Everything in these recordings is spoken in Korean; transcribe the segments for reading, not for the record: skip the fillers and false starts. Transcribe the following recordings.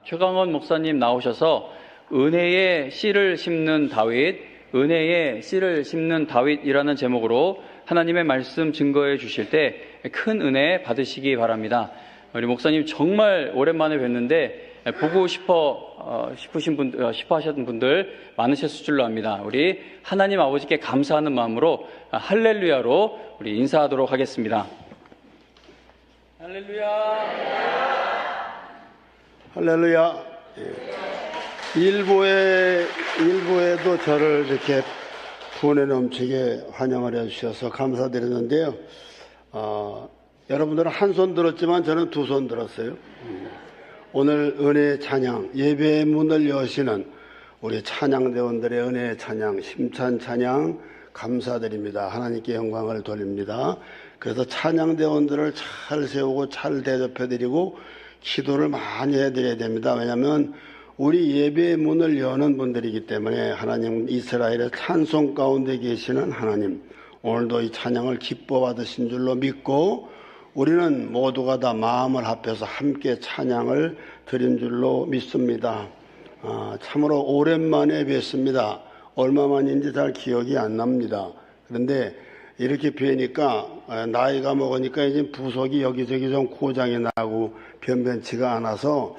최강원 목사님 나오셔서 은혜의 씨를 심는 다윗, 은혜의 씨를 심는 다윗이라는 제목으로 하나님의 말씀 증거해 주실 때 큰 은혜 받으시기 바랍니다. 우리 목사님 정말 오랜만에 뵀는데 보고 싶어 하셨던 분들 많으셨을 줄로 압니다. 우리 하나님 아버지께 감사하는 마음으로 할렐루야로 우리 인사하도록 하겠습니다. 할렐루야. 할렐루야. 일부에도 저를 이렇게 분에 넘치게 환영을 해주셔서 감사드리는데요. 여러분들은 한 손 들었지만 저는 두 손 들었어요. 오늘 은혜의 찬양, 예배의 문을 여시는 우리 찬양대원들의 은혜의 찬양, 힘찬 찬양 감사드립니다. 하나님께 영광을 돌립니다. 그래서 찬양대원들을 잘 세우고 잘 대접해드리고 기도를 많이 해드려야 됩니다. 왜냐하면 우리 예배의 문을 여는 분들이기 때문에 하나님, 이스라엘의 찬송 가운데 계시는 하나님, 오늘도 이 찬양을 기뻐 받으신 줄로 믿고 우리는 모두가 다 마음을 합해서 함께 찬양을 드린 줄로 믿습니다. 참으로 오랜만에 뵙습니다. 얼마만인지 잘 기억이 안 납니다. 그런데 이렇게 뵈니까 나이가 먹으니까 이제 부속이 여기저기 좀 고장이 나고 변변치가 않아서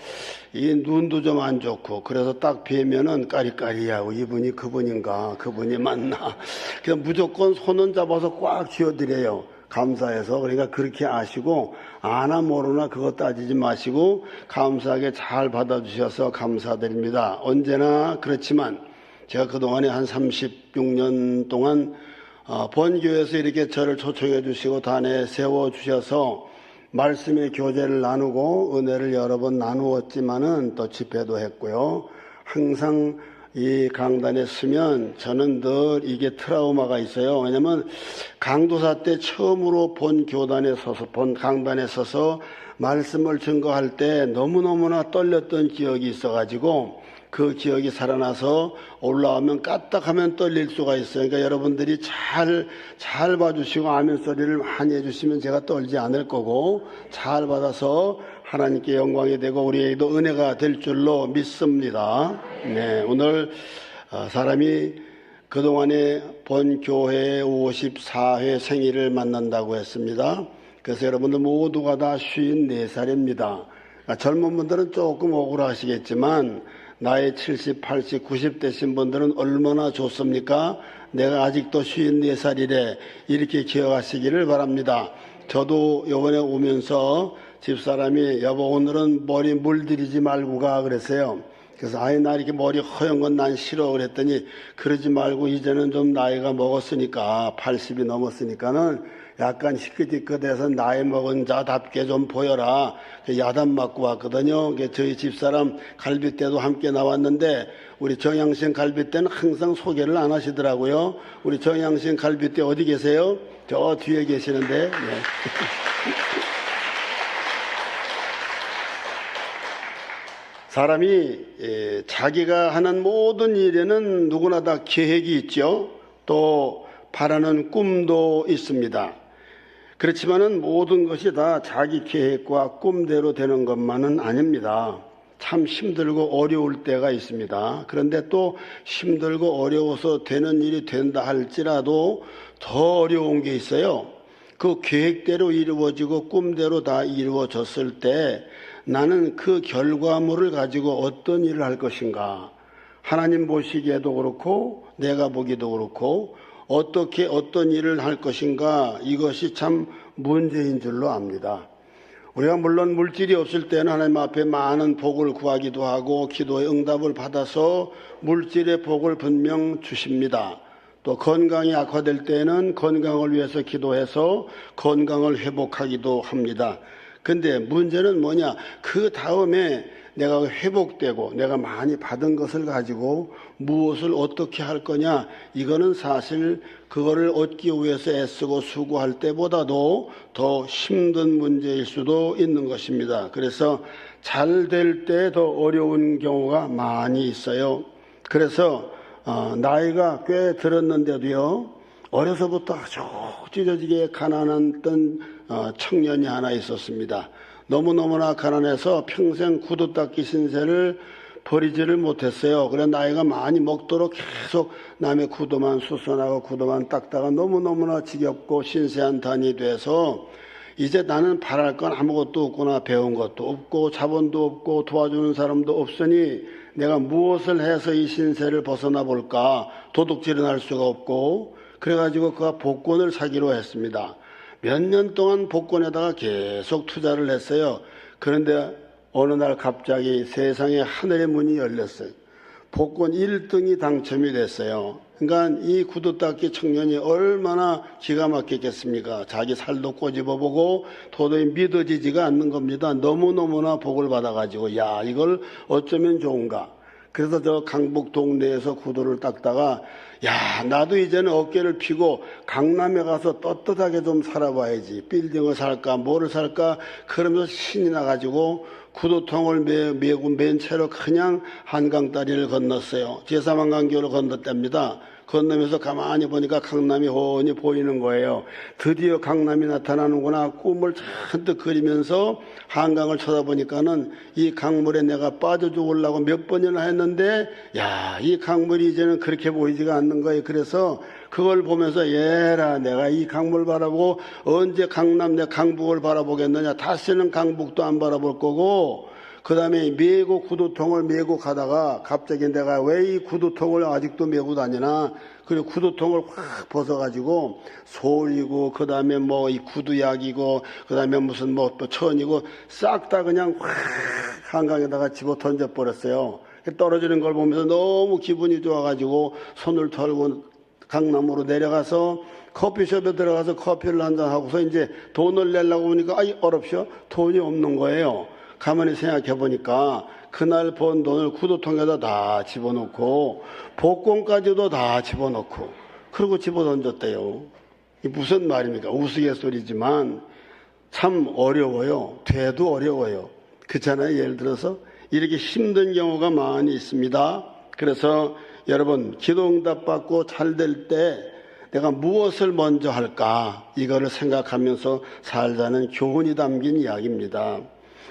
이 눈도 좀 안 좋고 그래서 딱 뵈면은 까리까리하고 이분이 그분인가 그분이 맞나 그냥 무조건 손은 잡아서 꽉 쥐어드려요. 감사해서. 그러니까 그렇게 아시고 아나 모르나 그거 따지지 마시고 감사하게 잘 받아주셔서 감사드립니다. 언제나 그렇지만 제가 그동안에 한 36년 동안 본교회에서 이렇게 저를 초청해 주시고 단에 세워주셔서 말씀의 교제를 나누고 은혜를 여러 번 나누었지만은 또 집회도 했고요. 항상 이 강단에 서면 저는 늘 이게 트라우마가 있어요. 왜냐면 강도사 때 처음으로 본 강단에 서서 말씀을 증거할 때 너무너무나 떨렸던 기억이 있어가지고 그 기억이 살아나서 올라오면 까딱하면 떨릴 수가 있어요. 그러니까 여러분들이 잘 봐주시고 아멘 소리를 많이 해주시면 제가 떨지 않을 거고 잘 받아서 하나님께 영광이 되고 우리에게도 은혜가 될 줄로 믿습니다. 네, 오늘 사람이 그동안에 본 교회의 54회 생일을 만난다고 했습니다. 그래서 여러분들 모두가 다 54살입니다. 젊은 분들은 조금 억울하시겠지만 나이 70, 80, 90 되신 분들은 얼마나 좋습니까? 내가 아직도 54살이래 이렇게 기억하시기를 바랍니다. 저도 이번에 오면서 집사람이 여보 오늘은 머리 물들이지 말고 가 그랬어요. 그래서 아이 나 이렇게 머리 허연 건 난 싫어 그랬더니 그러지 말고 이제는 좀 나이가 먹었으니까 80이 넘었으니까는 약간 희끗희끗해서 나이 먹은 자답게 좀 보여라. 야단 맞고 왔거든요. 저희 집사람 갈비 때도 함께 나왔는데 우리 정양신 갈비 때는 항상 소개를 안 하시더라고요. 우리 정양신 갈비 때 어디 계세요? 저 뒤에 계시는데. 네. 사람이 자기가 하는 모든 일에는 누구나 다 계획이 있죠. 또 바라는 꿈도 있습니다. 그렇지만은 모든 것이 다 자기 계획과 꿈대로 되는 것만은 아닙니다. 참 힘들고 어려울 때가 있습니다. 그런데 또 힘들고 어려워서 되는 일이 된다 할지라도 더 어려운 게 있어요. 그 계획대로 이루어지고 꿈대로 다 이루어졌을 때 나는 그 결과물을 가지고 어떤 일을 할 것인가. 하나님 보시기에도 그렇고 내가 보기도 그렇고 어떻게 어떤 일을 할 것인가 이것이 참 문제인 줄로 압니다. 우리가 물론 물질이 없을 때는 하나님 앞에 많은 복을 구하기도 하고 기도의 응답을 받아서 물질의 복을 분명 주십니다. 또 건강이 악화될 때는 건강을 위해서 기도해서 건강을 회복하기도 합니다. 근데 문제는 뭐냐? 그 다음에 내가 회복되고 내가 많이 받은 것을 가지고 무엇을 어떻게 할 거냐? 이거는 사실 그거를 얻기 위해서 애쓰고 수고할 때보다도 더 힘든 문제일 수도 있는 것입니다. 그래서 잘 될 때 더 어려운 경우가 많이 있어요. 그래서 나이가 꽤 들었는데도요. 어려서부터 아주 찢어지게 가난했던 청년이 하나 있었습니다. 너무너무나 가난해서 평생 구두 닦기 신세를 버리지를 못했어요. 그래 나이가 많이 먹도록 계속 남의 구두만 수선하고 구두만 닦다가 너무너무나 지겹고 신세한탄이 돼서 이제 나는 바랄 건 아무것도 없구나. 배운 것도 없고 자본도 없고 도와주는 사람도 없으니 내가 무엇을 해서 이 신세를 벗어나 볼까. 도둑질은 할 수가 없고 그래가지고 그가 복권을 사기로 했습니다. 몇 년 동안 복권에다가 계속 투자를 했어요. 그런데 어느 날 갑자기 세상에 하늘의 문이 열렸어요. 복권 1등이 당첨이 됐어요. 그러니까 이 구두 닦기 청년이 얼마나 기가 막히겠습니까? 자기 살도 꼬집어보고 도저히 믿어지지가 않는 겁니다. 너무너무나 복을 받아가지고 야 이걸 어쩌면 좋은가. 그래서 저 강북 동네에서 구두를 닦다가 야 나도 이제는 어깨를 펴고 강남에 가서 떳떳하게 좀 살아봐야지. 빌딩을 살까 뭐를 살까 그러면서 신이 나가지고 구두통을 메고 맨 채로 그냥 한강다리를 건넜어요. 제3한강교를 건넜답니다. 건너면서 가만히 보니까 강남이 훤히 보이는 거예요. 드디어 강남이 나타나는구나. 꿈을 잔뜩 그리면서 한강을 쳐다보니까는 이 강물에 내가 빠져 죽으려고 몇 번이나 했는데 야, 이 강물이 이제는 그렇게 보이지가 않는 거예요. 그래서 그걸 보면서 얘라 내가 이 강물 바라보고 언제 강남 내 강북을 바라보겠느냐. 다시는 강북도 안 바라볼 거고 그 다음에 메고 구두통을 메고 가다가 갑자기 내가 왜 이 구두통을 아직도 메고 다니나. 그리고 구두통을 확 벗어가지고 솔이고 그 다음에 뭐 이 구두약이고 그 다음에 무슨 뭐 또 천이고 싹 다 그냥 확 한강에다가 집어 던져버렸어요. 떨어지는 걸 보면서 너무 기분이 좋아가지고 손을 털고 강남으로 내려가서 커피숍에 들어가서 커피를 한잔 하고서 이제 돈을 내려고 보니까 아이 어렵쇼 돈이 없는 거예요. 가만히 생각해 보니까 그날 번 돈을 구두통에다 다 집어넣고 복권까지도 다 집어넣고 그리고 집어 던졌대요. 이 무슨 말입니까? 우스갯소리지만 참 어려워요. 돼도 어려워요. 그렇잖아요. 예를 들어서 이렇게 힘든 경우가 많이 있습니다. 그래서 여러분 기도응답 받고 잘 될 때 내가 무엇을 먼저 할까 이거를 생각하면서 살자는 교훈이 담긴 이야기입니다.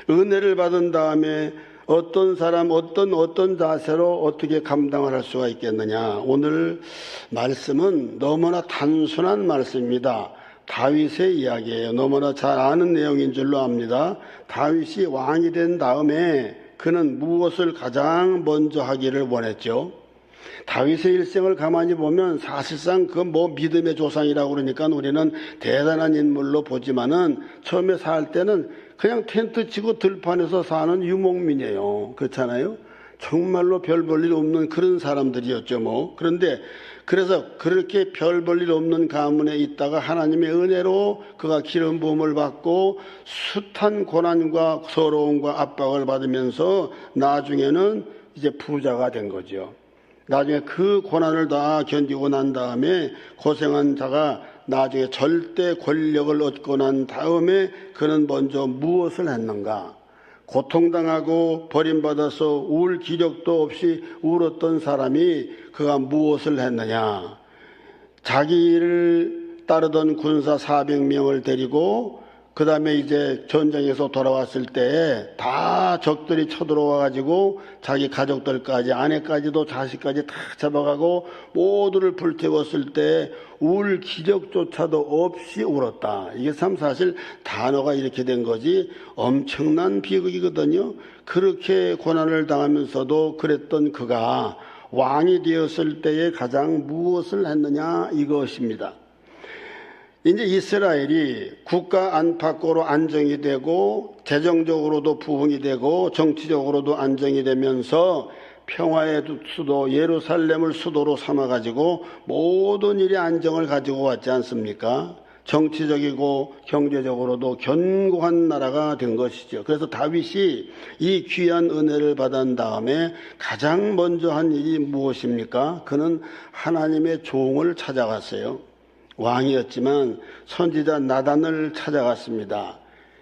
은혜를 받은 다음에 어떤 사람 어떤 자세로 어떻게 감당을 할 수가 있겠느냐. 오늘 말씀은 너무나 단순한 말씀입니다. 다윗의 이야기예요. 너무나 잘 아는 내용인 줄로 압니다. 다윗이 왕이 된 다음에 그는 무엇을 가장 먼저 하기를 원했죠. 다윗의 일생을 가만히 보면 사실상 그 뭐 믿음의 조상이라고 그러니까 우리는 대단한 인물로 보지만은 처음에 살 때는 그냥 텐트 치고 들판에서 사는 유목민이에요. 그렇잖아요? 정말로 별 볼 일 없는 그런 사람들이었죠 뭐. 그런데 그래서 그렇게 별 볼 일 없는 가문에 있다가 하나님의 은혜로 그가 기름 부음을 받고 숱한 고난과 서러움과 압박을 받으면서 나중에는 이제 부자가 된 거죠. 나중에 그 고난을 다 견디고 난 다음에 고생한 자가 나중에 절대 권력을 얻고 난 다음에 그는 먼저 무엇을 했는가? 고통당하고 버림받아서 울 기력도 없이 울었던 사람이 그가 무엇을 했느냐? 자기를 따르던 군사 400명을 데리고 그 다음에 이제 전쟁에서 돌아왔을 때 다 적들이 쳐들어와가지고 자기 가족들까지 아내까지도 자식까지 다 잡아가고 모두를 불태웠을 때 울 기력조차도 없이 울었다. 이게 참 사실 단어가 이렇게 된 거지 엄청난 비극이거든요. 그렇게 고난을 당하면서도 그랬던 그가 왕이 되었을 때에 가장 무엇을 했느냐 이것입니다. 이제 이스라엘이 국가 안팎으로 안정이 되고 재정적으로도 부흥이 되고 정치적으로도 안정이 되면서 평화의 수도 예루살렘을 수도로 삼아가지고 모든 일의 안정을 가지고 왔지 않습니까? 정치적이고 경제적으로도 견고한 나라가 된 것이죠. 그래서 다윗이 이 귀한 은혜를 받은 다음에 가장 먼저 한 일이 무엇입니까? 그는 하나님의 종을 찾아갔어요. 왕이었지만 선지자 나단을 찾아갔습니다.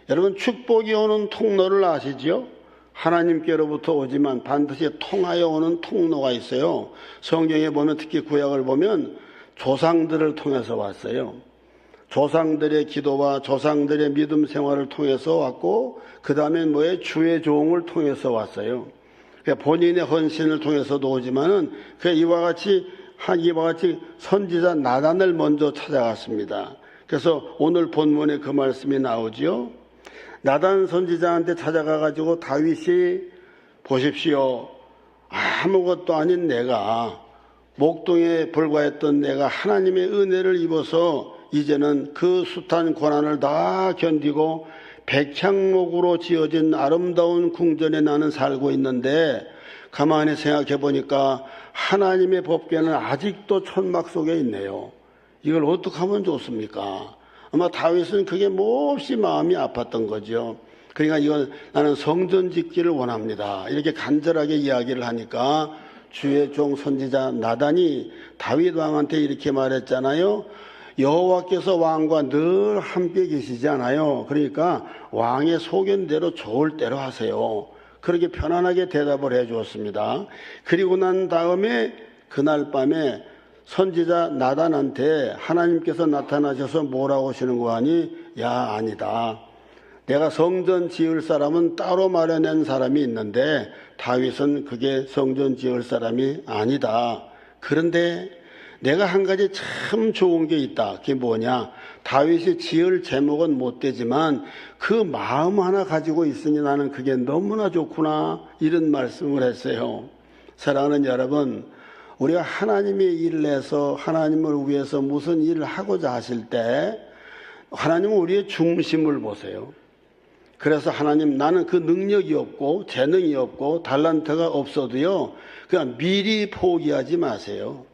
여러분 축복이 오는 통로를 아시죠? 하나님께로부터 오지만 반드시 통하여 오는 통로가 있어요. 성경에 보면 특히 구약을 보면 조상들을 통해서 왔어요. 조상들의 기도와 조상들의 믿음 생활을 통해서 왔고, 그 다음에 뭐예요? 주의 종을 통해서 왔어요. 그러니까 본인의 헌신을 통해서도 오지만은 이와 같이 선지자 나단을 먼저 찾아갔습니다. 그래서 오늘 본문에 그 말씀이 나오지요. 나단 선지자한테 찾아가가지고 다윗이 보십시오. 아무것도 아닌 내가, 목동에 불과했던 내가 하나님의 은혜를 입어서 이제는 그 숱한 고난을 다 견디고 백향목으로 지어진 아름다운 궁전에 나는 살고 있는데, 가만히 생각해 보니까 하나님의 법궤는 아직도 천막 속에 있네요. 이걸 어떻게 하면 좋습니까? 아마 다윗은 그게 몹시 마음이 아팠던 거죠. 그러니까 이걸 나는 성전 짓기를 원합니다. 이렇게 간절하게 이야기를 하니까 주의 종 선지자 나단이 다윗 왕한테 이렇게 말했잖아요. 여호와께서 왕과 늘 함께 계시지 않아요. 그러니까 왕의 소견대로 좋을 대로 하세요. 그렇게 편안하게 대답을 해 주었습니다. 그리고 난 다음에 그날 밤에 선지자 나단한테 하나님께서 나타나셔서 뭐라고 하시는 거 아니? 야, 아니다. 내가 성전 지을 사람은 따로 마련한 사람이 있는데 다윗은 그게 성전 지을 사람이 아니다. 그런데 내가 한 가지 참 좋은 게 있다. 그게 뭐냐? 다윗이 지을 제목은 못 되지만 그 마음 하나 가지고 있으니 나는 그게 너무나 좋구나. 이런 말씀을 했어요. 사랑하는 여러분, 우리가 하나님의 일을 해서 하나님을 위해서 무슨 일을 하고자 하실 때 하나님은 우리의 중심을 보세요. 그래서 하나님, 나는 그 능력이 없고 재능이 없고 달란트가 없어도요, 그냥 미리 포기하지 마세요.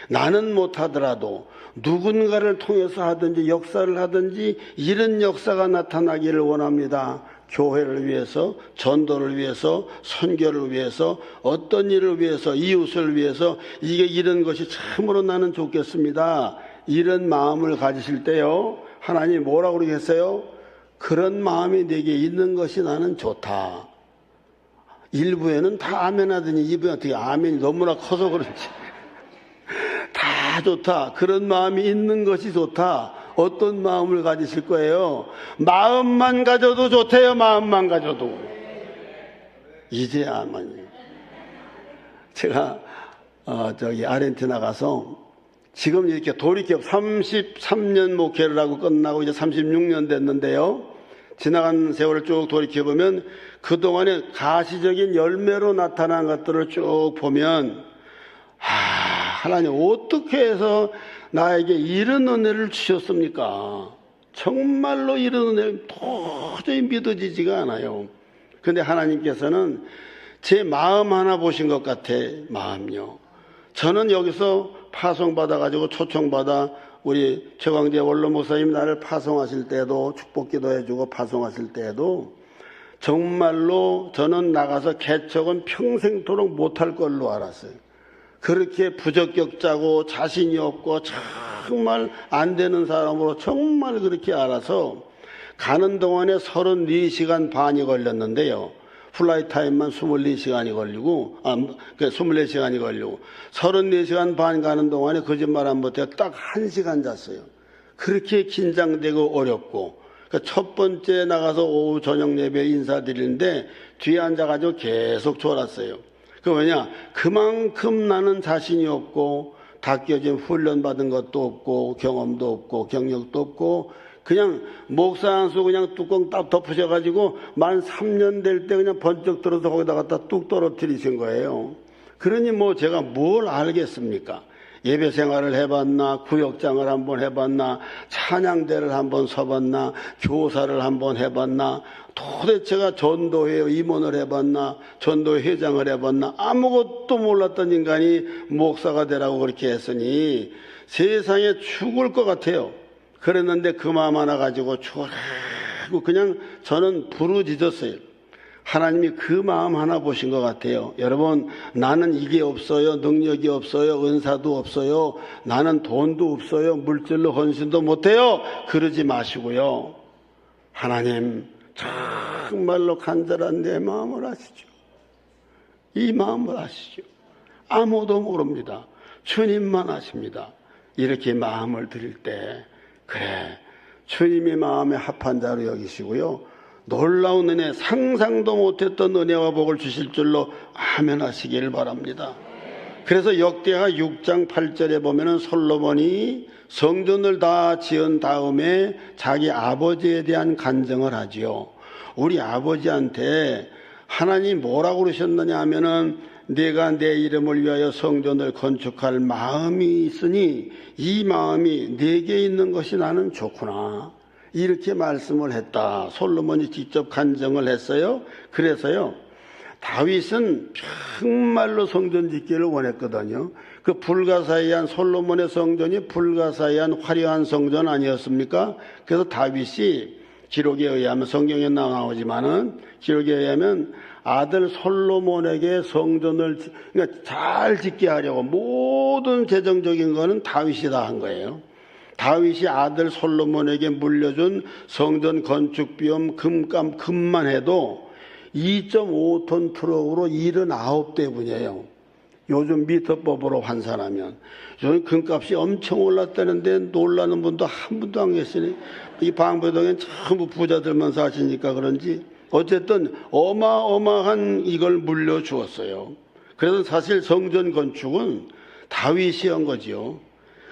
나는 못하더라도 누군가를 통해서 하든지 역사를 하든지 이런 역사가 나타나기를 원합니다. 교회를 위해서, 전도를 위해서, 선교를 위해서, 어떤 일을 위해서, 이웃을 위해서 이런 것이 참으로 나는 좋겠습니다. 이런 마음을 가지실 때요, 하나님이 뭐라고 그러겠어요? 그런 마음이 내게 있는 것이 나는 좋다. 일부에는 다 아멘 하더니 이부에 어떻게 아멘이 너무나 커서 그런지 다 좋다. 그런 마음이 있는 것이 좋다. 어떤 마음을 가지실 거예요? 마음만 가져도 좋대요. 마음만 가져도. 이제 아멘이에요. 제가 아르헨티나 가서 지금 이렇게 돌이켜 33년 목회를 하고 끝나고 이제 36년 됐는데요. 지나간 세월을 쭉 돌이켜보면 그동안에 가시적인 열매로 나타난 것들을 쭉 보면 하나님 어떻게 해서 나에게 이런 은혜를 주셨습니까? 정말로 이런 은혜를 도저히 믿어지지가 않아요. 그런데 하나님께서는 제 마음 하나 보신 것 같아. 마음요. 저는 여기서 파송받아가지고 초청받아 우리 최광재 원로 목사님 나를 파송하실 때도 축복기도 해주고 파송하실 때도 정말로 저는 나가서 개척은 평생토록 못할 걸로 알았어요. 그렇게 부적격자고 자신이 없고 정말 안 되는 사람으로 정말 그렇게 알아서 가는 동안에 34시간 반이 걸렸는데요. 플라이 타임만 24시간이 걸리고, 24시간이 걸리고, 34시간 반 가는 동안에 거짓말 안 못해 딱 1시간 잤어요. 그렇게 긴장되고 어렵고, 첫 번째 나가서 오후 저녁 예배 인사드리는데 뒤에 앉아가지고 계속 졸았어요. 그 뭐냐? 그만큼 나는 자신이 없고, 닦여진 훈련받은 것도 없고, 경험도 없고, 경력도 없고, 그냥 목사 안수 그냥 뚜껑 딱 덮으셔가지고 만 3년 될 때 그냥 번쩍 들어서 거기다 갖다 뚝 떨어뜨리신 거예요. 그러니 뭐 제가 뭘 알겠습니까? 예배 생활을 해봤나, 구역장을 한번 해봤나, 찬양대를 한번 서봤나, 교사를 한번 해봤나, 도대체가 전도회 임원을 해봤나, 전도회 회장을 해봤나, 아무것도 몰랐던 인간이 목사가 되라고 그렇게 했으니 세상에 죽을 것 같아요. 그랬는데 그 마음 하나 가지고 초라하고 그냥 저는 부르짖었어요. 하나님이 그 마음 하나 보신 것 같아요. 여러분, 나는 이게 없어요. 능력이 없어요. 은사도 없어요. 나는 돈도 없어요. 물질로 헌신도 못해요. 그러지 마시고요. 하나님, 정말로 간절한 내 마음을 아시죠. 이 마음을 아시죠. 아무도 모릅니다. 주님만 아십니다. 이렇게 마음을 드릴 때 그래, 주님이 마음에 합한 자로 여기시고요. 놀라운 은혜, 상상도 못했던 은혜와 복을 주실 줄로 아멘 하시기를 바랍니다. 그래서 역대하 6장 8절에 보면은 솔로몬이 성전을 다 지은 다음에 자기 아버지에 대한 간증을 하지요. 우리 아버지한테 하나님 뭐라고 그러셨느냐 하면은 내가 내 이름을 위하여 성전을 건축할 마음이 있으니 이 마음이 내게 있는 것이 나는 좋구나. 이렇게 말씀을 했다. 솔로몬이 직접 간증을 했어요. 그래서요, 다윗은 정말로 성전 짓기를 원했거든요. 그 불가사의한 솔로몬의 성전이 불가사의한 화려한 성전 아니었습니까? 그래서 다윗이 기록에 의하면, 성경에 나오지만은 기록에 의하면 아들 솔로몬에게 성전을 그러니까 잘 짓게 하려고 모든 재정적인 거는 다윗이 다 한 거예요. 다윗이 아들 솔로몬에게 물려준 성전 건축 비용 금만 해도 2.5톤 트럭으로 79대분이에요. 요즘 미터법으로 환산하면. 요즘 금값이 엄청 올랐다는데 놀라는 분도 한 분도 안 계시네. 이 방배동엔 전부 부자들만 사시니까 그런지 어쨌든 어마어마한 이걸 물려주었어요. 그래서 사실 성전 건축은 다윗이 한 거지요.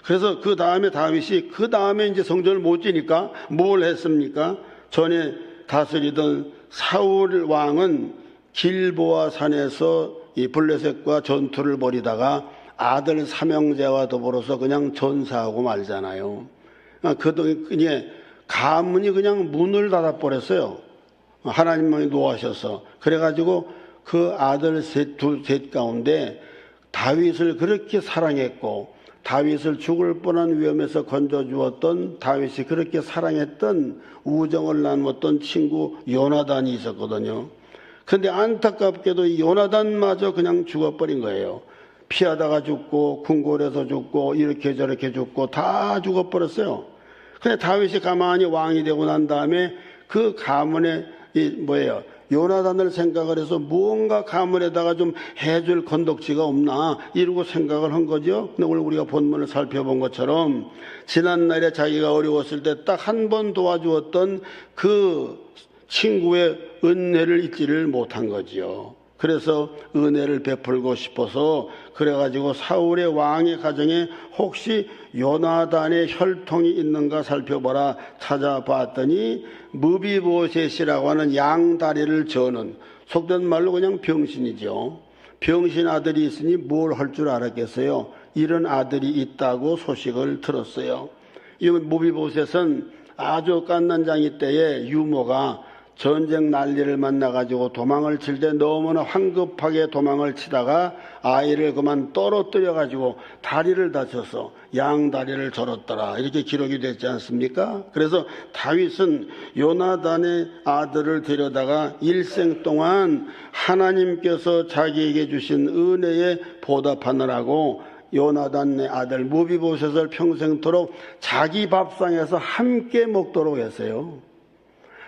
그래서 그 다음에 다윗이 그 다음에 이제 성전을 못 지니까 뭘 했습니까? 전에 다스리던 사울 왕은 길보아 산에서 이 블레셋과 전투를 벌이다가 아들 삼형제와 더불어서 그냥 전사하고 말잖아요. 그동안 가문이 그냥 문을 닫아버렸어요. 하나님만이 노하셔서. 그래가지고 그 아들 셋 가운데 다윗을 그렇게 사랑했고 다윗을 죽을 뻔한 위험에서 건져주었던 다윗이 그렇게 사랑했던 우정을 나누었던 친구 요나단이 있었거든요. 그런데 안타깝게도 이 요나단마저 그냥 죽어버린 거예요. 피하다가 죽고 궁궐에서 죽고 이렇게 저렇게 죽고 다 죽어버렸어요. 근데 다윗이 가만히 왕이 되고 난 다음에 그 가문에 요나단을 생각을 해서 무언가 가문에다가 좀 해줄 건덕지가 없나 이러고 생각을 한 거죠. 근데 오늘 우리가 본문을 살펴본 것처럼 지난날에 자기가 어려웠을 때 딱 한 번 도와주었던 그 친구의 은혜를 잊지를 못한 거지요. 그래서 은혜를 베풀고 싶어서 그래가지고 사울의 왕의 가정에 혹시 요나단의 혈통이 있는가 살펴보라 찾아봤더니 무비보셋이라고 하는 양다리를 저는 속된 말로 그냥 병신이죠. 병신 아들이 있으니 뭘 할 줄 알았겠어요. 이런 아들이 있다고 소식을 들었어요. 이 무비보셋은 아주 갓난장이 때에 유모가 전쟁 난리를 만나가지고 도망을 칠 때 너무나 황급하게 도망을 치다가 아이를 그만 떨어뜨려가지고 다리를 다쳐서 양다리를 절었더라. 이렇게 기록이 됐지 않습니까? 그래서 다윗은 요나단의 아들을 데려다가 일생 동안 하나님께서 자기에게 주신 은혜에 보답하느라고 요나단의 아들 무비보셋을 평생토록 자기 밥상에서 함께 먹도록 했어요.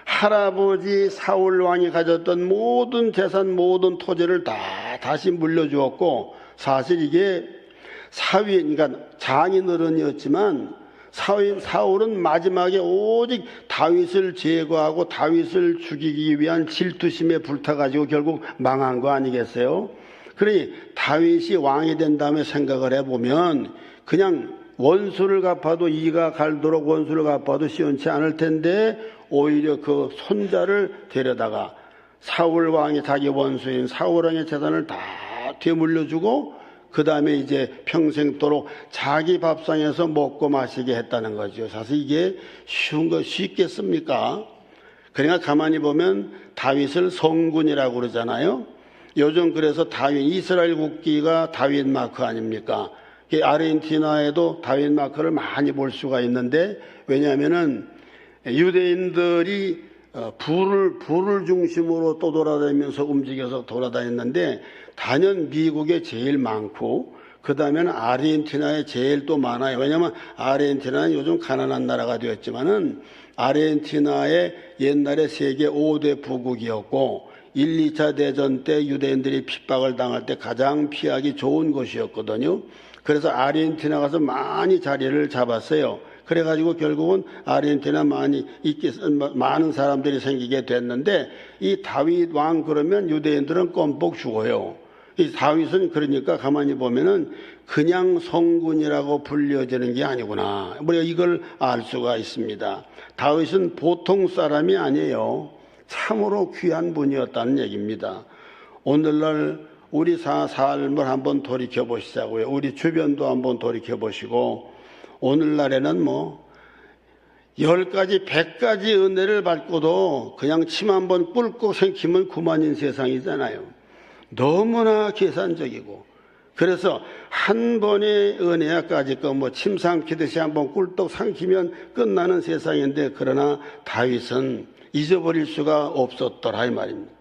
할아버지 사울 왕이 가졌던 모든 재산, 모든 토지를 다시 물려주었고, 사실 이게 그러니까 장인어른이었지만 사울은 마지막에 오직 다윗을 제거하고 다윗을 죽이기 위한 질투심에 불타가지고 결국 망한 거 아니겠어요? 그러니 다윗이 왕이 된 다음에 생각을 해보면 그냥 원수를 갚아도 이가 갈도록 원수를 갚아도 시원치 않을 텐데 오히려 그 손자를 데려다가 사울 왕이 자기 원수인 사울 왕의 재산을 다 되물려주고 그 다음에 이제 평생도록 자기 밥상에서 먹고 마시게 했다는 거죠. 사실 이게 쉽겠습니까? 그러니까 가만히 보면 다윗을 성군이라고 그러잖아요. 요즘 그래서 이스라엘 국기가 다윗 마크 아닙니까? 아르헨티나에도 다윗 마크를 많이 볼 수가 있는데 왜냐하면은 유대인들이 불을 중심으로 또 돌아다니면서 움직여서 돌아다녔는데 단연 미국에 제일 많고 그 다음에는 아르헨티나에 제일 또 많아요. 왜냐하면 아르헨티나는 요즘 가난한 나라가 되었지만은 아르헨티나의 옛날에 세계 5대 부국이었고 1, 2차 대전 때 유대인들이 핍박을 당할 때 가장 피하기 좋은 곳이었거든요. 그래서 아르헨티나 가서 많이 자리를 잡았어요. 그래가지고 결국은 아르헨티나 많은 사람들이 생기게 됐는데, 이 다윗 왕 그러면 유대인들은 껌뻑 죽어요. 이 다윗은 그러니까 가만히 보면은 그냥 성군이라고 불려지는 게 아니구나. 우리가 이걸 알 수가 있습니다. 다윗은 보통 사람이 아니에요. 참으로 귀한 분이었다는 얘기입니다. 오늘날 우리 삶을 한번 돌이켜 보시자고요. 우리 주변도 한번 돌이켜 보시고, 오늘날에는 10가지, 100가지 은혜를 받고도 그냥 침 한번 꿀꺽 생기면 그만인 세상이잖아요. 너무나 계산적이고, 그래서 한 번의 은혜야까지 침 삼키듯이 한번 꿀떡 삼키면 끝나는 세상인데, 그러나 다윗은 잊어버릴 수가 없었더라 이 말입니다.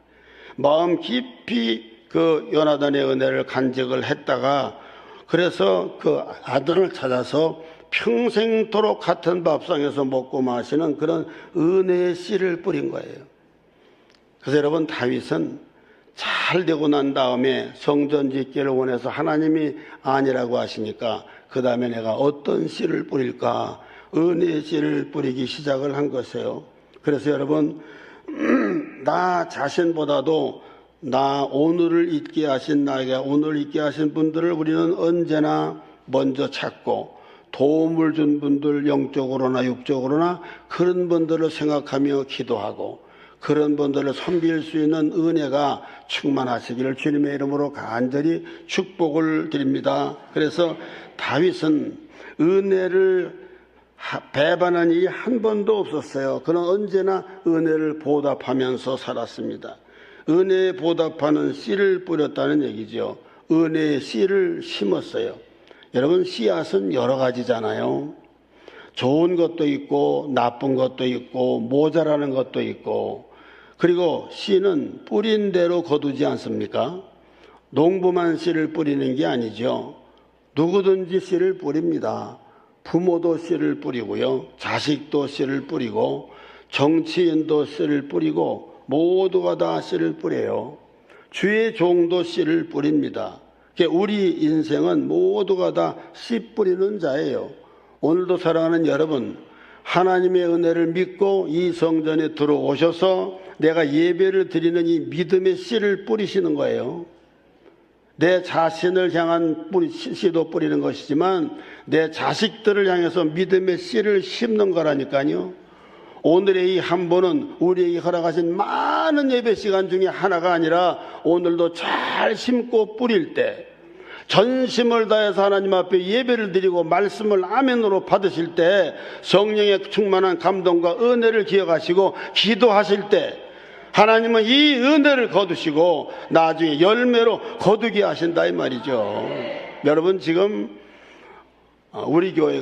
마음 깊이 그 요나단의 은혜를 간직을 했다가, 그래서 그 아들을 찾아서 평생토록 같은 밥상에서 먹고 마시는 그런 은혜의 씨를 뿌린 거예요. 그래서 여러분, 다윗은 잘 되고 난 다음에 성전 짓기를 원해서 하나님이 아니라고 하시니까 그 다음에 내가 어떤 씨를 뿌릴까, 은혜의 씨를 뿌리기 시작을 한 것이에요. 그래서 여러분, 나 자신보다도 나 오늘을 있게 하신 나에게 오늘 있게 하신 분들을 우리는 언제나 먼저 찾고, 도움을 준 분들, 영적으로나 육적으로나 그런 분들을 생각하며 기도하고, 그런 분들을 섬길 수 있는 은혜가 충만하시기를 주님의 이름으로 간절히 축복을 드립니다. 그래서 다윗은 은혜를 배반한 일이 한 번도 없었어요. 그는 언제나 은혜를 보답하면서 살았습니다. 은혜에 보답하는 씨를 뿌렸다는 얘기죠. 은혜의 씨를 심었어요. 여러분, 씨앗은 여러 가지잖아요. 좋은 것도 있고 나쁜 것도 있고 모자라는 것도 있고, 그리고 씨는 뿌린 대로 거두지 않습니까? 농부만 씨를 뿌리는 게 아니죠. 누구든지 씨를 뿌립니다. 부모도 씨를 뿌리고요, 자식도 씨를 뿌리고, 정치인도 씨를 뿌리고, 모두가 다 씨를 뿌려요. 주의 종도 씨를 뿌립니다. 우리 인생은 모두가 다 씨 뿌리는 자예요. 오늘도 사랑하는 여러분, 하나님의 은혜를 믿고 이 성전에 들어오셔서 내가 예배를 드리는 이 믿음의 씨를 뿌리시는 거예요. 내 자신을 향한 씨도 뿌리는 것이지만 내 자식들을 향해서 믿음의 씨를 심는 거라니까요. 오늘의 이 한 번은 우리에게 허락하신 많은 예배 시간 중에 하나가 아니라, 오늘도 잘 심고 뿌릴 때, 전심을 다해서 하나님 앞에 예배를 드리고 말씀을 아멘으로 받으실 때, 성령의 충만한 감동과 은혜를 기억하시고 기도하실 때, 하나님은 이 은혜를 거두시고 나중에 열매로 거두게 하신다 이 말이죠. 여러분, 지금 우리 교회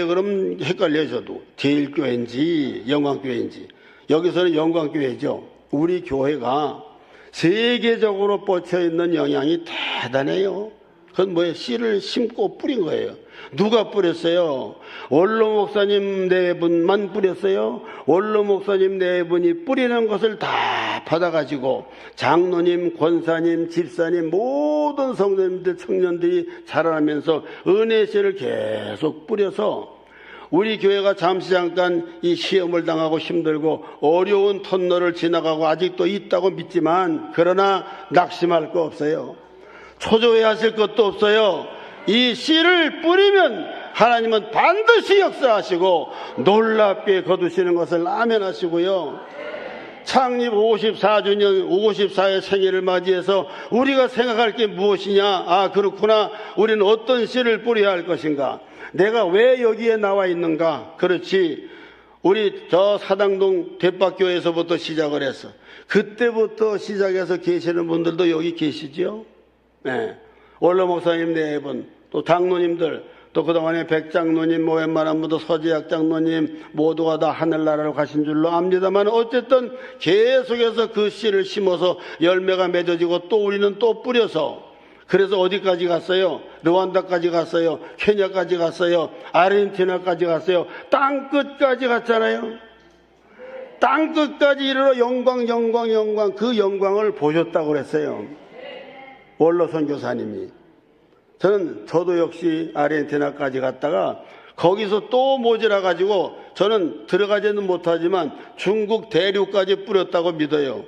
그럼 헷갈려져도 제일교회인지 영광교회인지, 여기서는 영광교회죠. 우리 교회가 세계적으로 뻗쳐있는 영향이 대단해요. 그건 뭐예요? 씨를 심고 뿌린 거예요. 누가 뿌렸어요? 원로 목사님 네 분만 뿌렸어요? 원로 목사님 네 분이 뿌리는 것을 다 받아가지고 장로님, 권사님, 집사님, 모든 성도님들, 청년들이 자라나면서 은혜의 씨를 계속 뿌려서 우리 교회가 잠시 잠깐 이 시험을 당하고 힘들고 어려운 터널을 지나가고 아직도 있다고 믿지만, 그러나 낙심할 거 없어요. 초조해하실 것도 없어요. 이 씨를 뿌리면 하나님은 반드시 역사하시고 놀랍게 거두시는 것을 아멘하시고요. 창립 54주년 54의 생일을 맞이해서 우리가 생각할 게 무엇이냐? 아, 그렇구나. 우리는 어떤 씨를 뿌려야 할 것인가? 내가 왜 여기에 나와 있는가? 그렇지. 우리 저 사당동 대박교회에서부터 시작을 해서 그때부터 시작해서 계시는 분들도 여기 계시죠? 네. 원로 목사님 네 분, 또 장로님들, 또 그동안에 백장로님, 웬만한 분도 서재학 장로님 모두가 다 하늘나라로 가신 줄로 압니다만, 어쨌든 계속해서 그 씨를 심어서 열매가 맺어지고 또 우리는 또 뿌려서, 그래서 어디까지 갔어요? 르완다까지 갔어요. 케냐까지 갔어요. 아르헨티나까지 갔어요. 땅끝까지 갔잖아요. 땅끝까지 이르러 영광 그 영광을 보셨다고 그랬어요. 원로 선교사님이. 저도 역시 아르헨티나까지 갔다가 거기서 또 모자라가지고 저는 들어가지는 못하지만 중국 대륙까지 뿌렸다고 믿어요.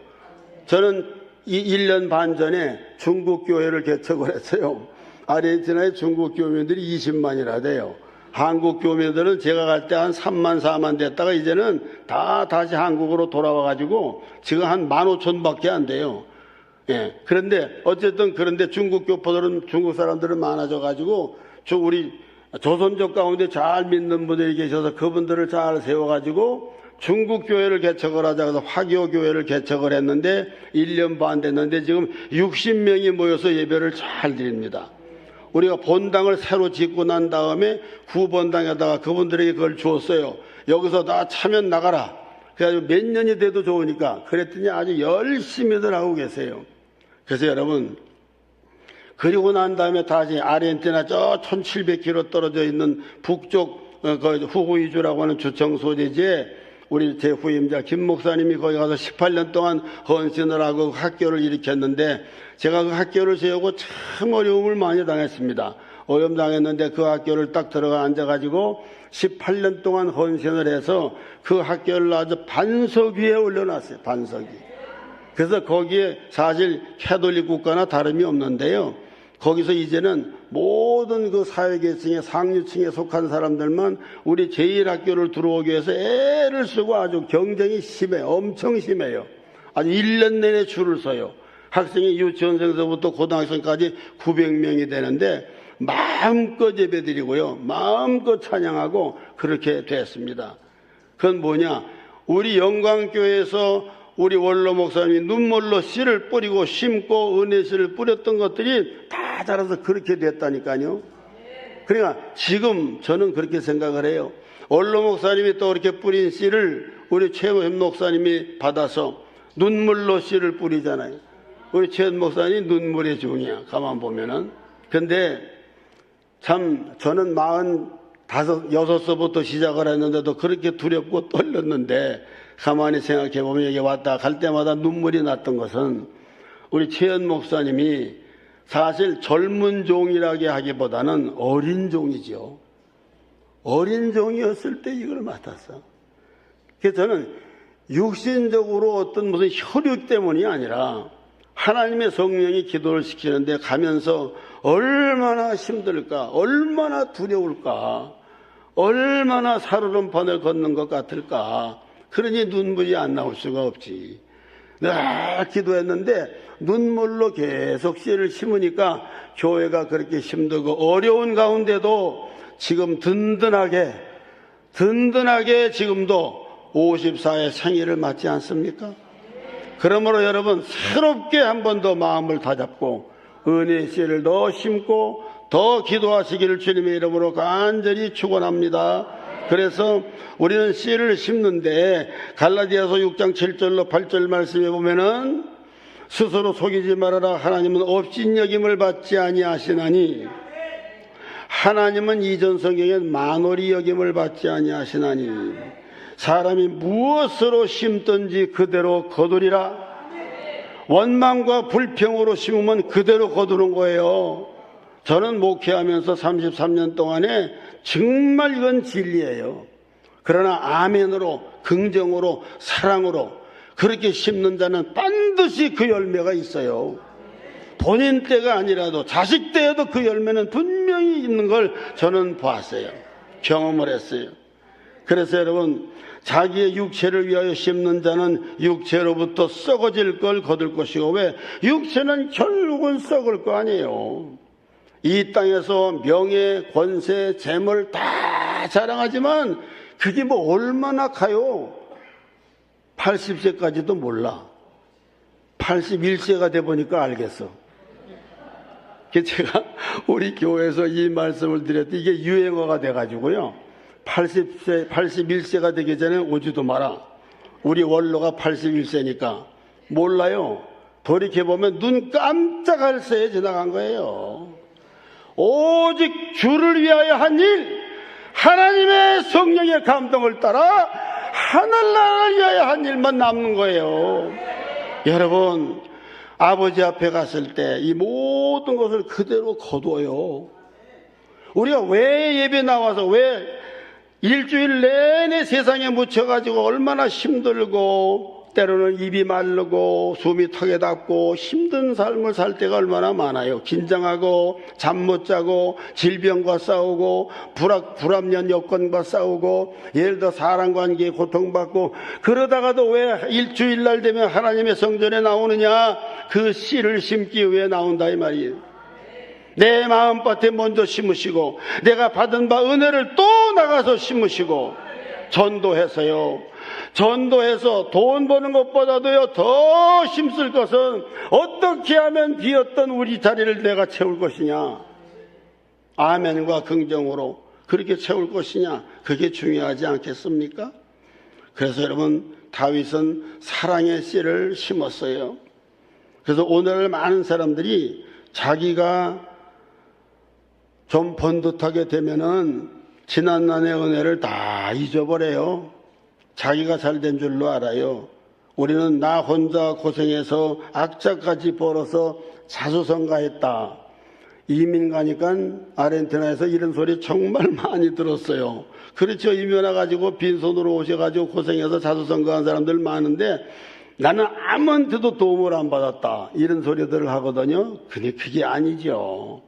저는 1년 반 전에 중국 교회를 개척을 했어요. 아르헨티나의 중국 교민들이 20만이나 돼요. 한국 교민들은 제가 갈 때 한 3만 4만 됐다가 이제는 다 다시 한국으로 돌아와가지고 지금 한 15,000밖에 안 돼요. 예. 그런데 어쨌든 그런데 중국 교포들은 중국 사람들은 많아져가지고 우리 조선족 가운데 잘 믿는 분들이 계셔서 그분들을 잘 세워가지고 중국 교회를 개척을 하자 해서 화교 교회를 개척을 했는데 1년 반 됐는데 지금 60명이 모여서 예배를 잘 드립니다. 우리가 본당을 새로 짓고 난 다음에 구본당에다가 그분들에게 그걸 주었어요. 여기서 나 차면 나가라. 그래가지고 몇 년이 돼도 좋으니까 그랬더니 아주 열심히들 하고 계세요. 그래서 여러분, 그리고 난 다음에 다시 아르헨티나 저 1700km 떨어져 있는 북쪽 후구이주라고 하는 주청 소재지에 우리 제 후임자 김 목사님이 거기 가서 18년 동안 헌신을 하고 학교를 일으켰는데 제가 그 학교를 세우고 참 어려움을 많이 당했습니다. 어려움 당했는데 그 학교를 딱 들어가 앉아가지고 18년 동안 헌신을 해서 그 학교를 아주 반석 위에 올려놨어요. 반석 위. 그래서 거기에 사실 캐톨릭 국가나 다름이 없는데요. 거기서 이제는 모든 그 사회계층의 상류층에 속한 사람들만 우리 제1학교를 들어오기 위해서 애를 쓰고 아주 경쟁이 심해요. 엄청 심해요. 아주 1년 내내 줄을 서요. 학생이 유치원생서부터 고등학생까지 900명이 되는데 마음껏 예배드리고요. 마음껏 찬양하고 그렇게 됐습니다. 그건 뭐냐? 우리 영광교회에서 우리 원로 목사님이 눈물로 씨를 뿌리고 심고 은혜 씨를 뿌렸던 것들이 다 자라서 그렇게 됐다니까요. 그러니까 지금 저는 그렇게 생각을 해요. 원로 목사님이 또 그렇게 뿌린 씨를 우리 최현 목사님이 받아서 눈물로 씨를 뿌리잖아요. 우리 최현 목사님이 눈물의 종이야. 가만 보면은. 근데 참 저는 46서부터 시작을 했는데도 그렇게 두렵고 떨렸는데 가만히 생각해 보면 여기 왔다 갈 때마다 눈물이 났던 것은 우리 최현 목사님이 사실 젊은 종이라게 하기보다는 어린 종이죠. 어린 종이었을 때 이걸 맡았어. 그래서 저는 육신적으로 어떤 무슨 혈육 때문이 아니라 하나님의 성령이 기도를 시키는데 가면서 얼마나 힘들까, 얼마나 두려울까, 얼마나 살얼음판을 걷는 것 같을까. 그러니 눈물이 안 나올 수가 없지. 늘 기도했는데 눈물로 계속 씨를 심으니까 교회가 그렇게 힘들고 어려운 가운데도 지금 든든하게 지금도 54의 생일을 맞지 않습니까? 그러므로 여러분 새롭게 한 번 더 마음을 다잡고 은혜의 씨를 더 심고 더 기도하시기를 주님의 이름으로 간절히 축원합니다. 그래서 우리는 씨를 심는데 갈라디아서 6장 7절로 8절 말씀에 보면은 스스로 속이지 말아라. 하나님은 업신여김을 받지 아니하시나니 하나님은 이전 성경에 만홀히 여김을 받지 아니하시나니 사람이 무엇으로 심든지 그대로 거두리라. 원망과 불평으로 심으면 그대로 거두는 거예요. 저는 목회하면서 33년 동안에 정말 이건 진리예요. 그러나 아멘으로, 긍정으로, 사랑으로 그렇게 심는 자는 반드시 그 열매가 있어요. 본인 때가 아니라도 자식 때에도 그 열매는 분명히 있는 걸 저는 봤어요. 경험을 했어요. 그래서 여러분, 자기의 육체를 위하여 심는 자는 육체로부터 썩어질 걸 거둘 것이고, 왜? 육체는 결국은 썩을 거 아니에요. 이 땅에서 명예, 권세, 재물 다 자랑하지만 그게 뭐 얼마나 가요? 80세까지도 몰라. 81세가 돼 보니까 알겠어. 제가 우리 교회에서 이 말씀을 드렸더니 이게 유행어가 돼가지고요. 80세, 81세가 되기 전에 오지도 마라. 우리 원로가 81세니까 몰라요. 돌이켜보면 눈 깜짝할 새에 지나간 거예요. 오직 주를 위하여 한 일, 하나님의 성령의 감동을 따라 하늘나라를 위하여 한 일만 남는 거예요. 여러분, 아버지 앞에 갔을 때 이 모든 것을 그대로 거둬요. 우리가 왜 예배 나와서 왜 일주일 내내 세상에 묻혀가지고 얼마나 힘들고 때로는 입이 마르고 숨이 턱에 닿고 힘든 삶을 살 때가 얼마나 많아요. 긴장하고 잠 못 자고 질병과 싸우고 불합리한 여건과 싸우고 예를 들어 사람관계에 고통받고 그러다가도 왜 일주일날 되면 하나님의 성전에 나오느냐? 그 씨를 심기 위해 나온다 이 말이에요. 내 마음밭에 먼저 심으시고 내가 받은 바 은혜를 또 나가서 심으시고 전도해서요. 전도해서 돈 버는 것보다도요 더 힘쓸 것은 어떻게 하면 비었던 우리 자리를 내가 채울 것이냐. 아멘과 긍정으로 그렇게 채울 것이냐. 그게 중요하지 않겠습니까? 그래서 여러분 다윗은 사랑의 씨를 심었어요. 그래서 오늘 많은 사람들이 자기가 좀 번듯하게 되면은 지난날의 은혜를 다 잊어버려요. 자기가 잘된 줄로 알아요. 우리는 나 혼자 고생해서 악자까지 벌어서 자수성가했다. 이민 가니까 아르헨티나에서 이런 소리 정말 많이 들었어요. 그렇죠. 이민 와가지고 빈손으로 오셔가지고 고생해서 자수성가한 사람들 많은데 나는 아무한테도 도움을 안 받았다. 이런 소리들을 하거든요. 근데 그게 아니죠.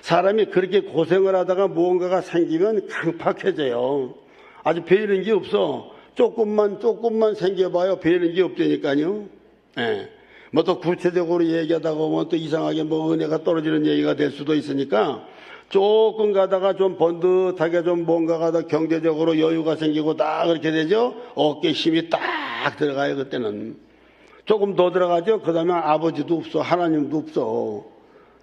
사람이 그렇게 고생을 하다가 무언가가 생기면 강팍해져요. 아주 배이는 게 없어. 조금만 생겨봐요. 배이는 게 없다니까요. 예. 뭐 또 구체적으로 얘기하다가 보면 또 이상하게 뭐 은혜가 떨어지는 얘기가 될 수도 있으니까 조금 가다가 좀 번듯하게 좀 뭔가가 더 경제적으로 여유가 생기고 딱 그렇게 되죠. 어깨에 힘이 딱 들어가요. 그때는. 조금 더 들어가죠. 그 다음에 아버지도 없어. 하나님도 없어.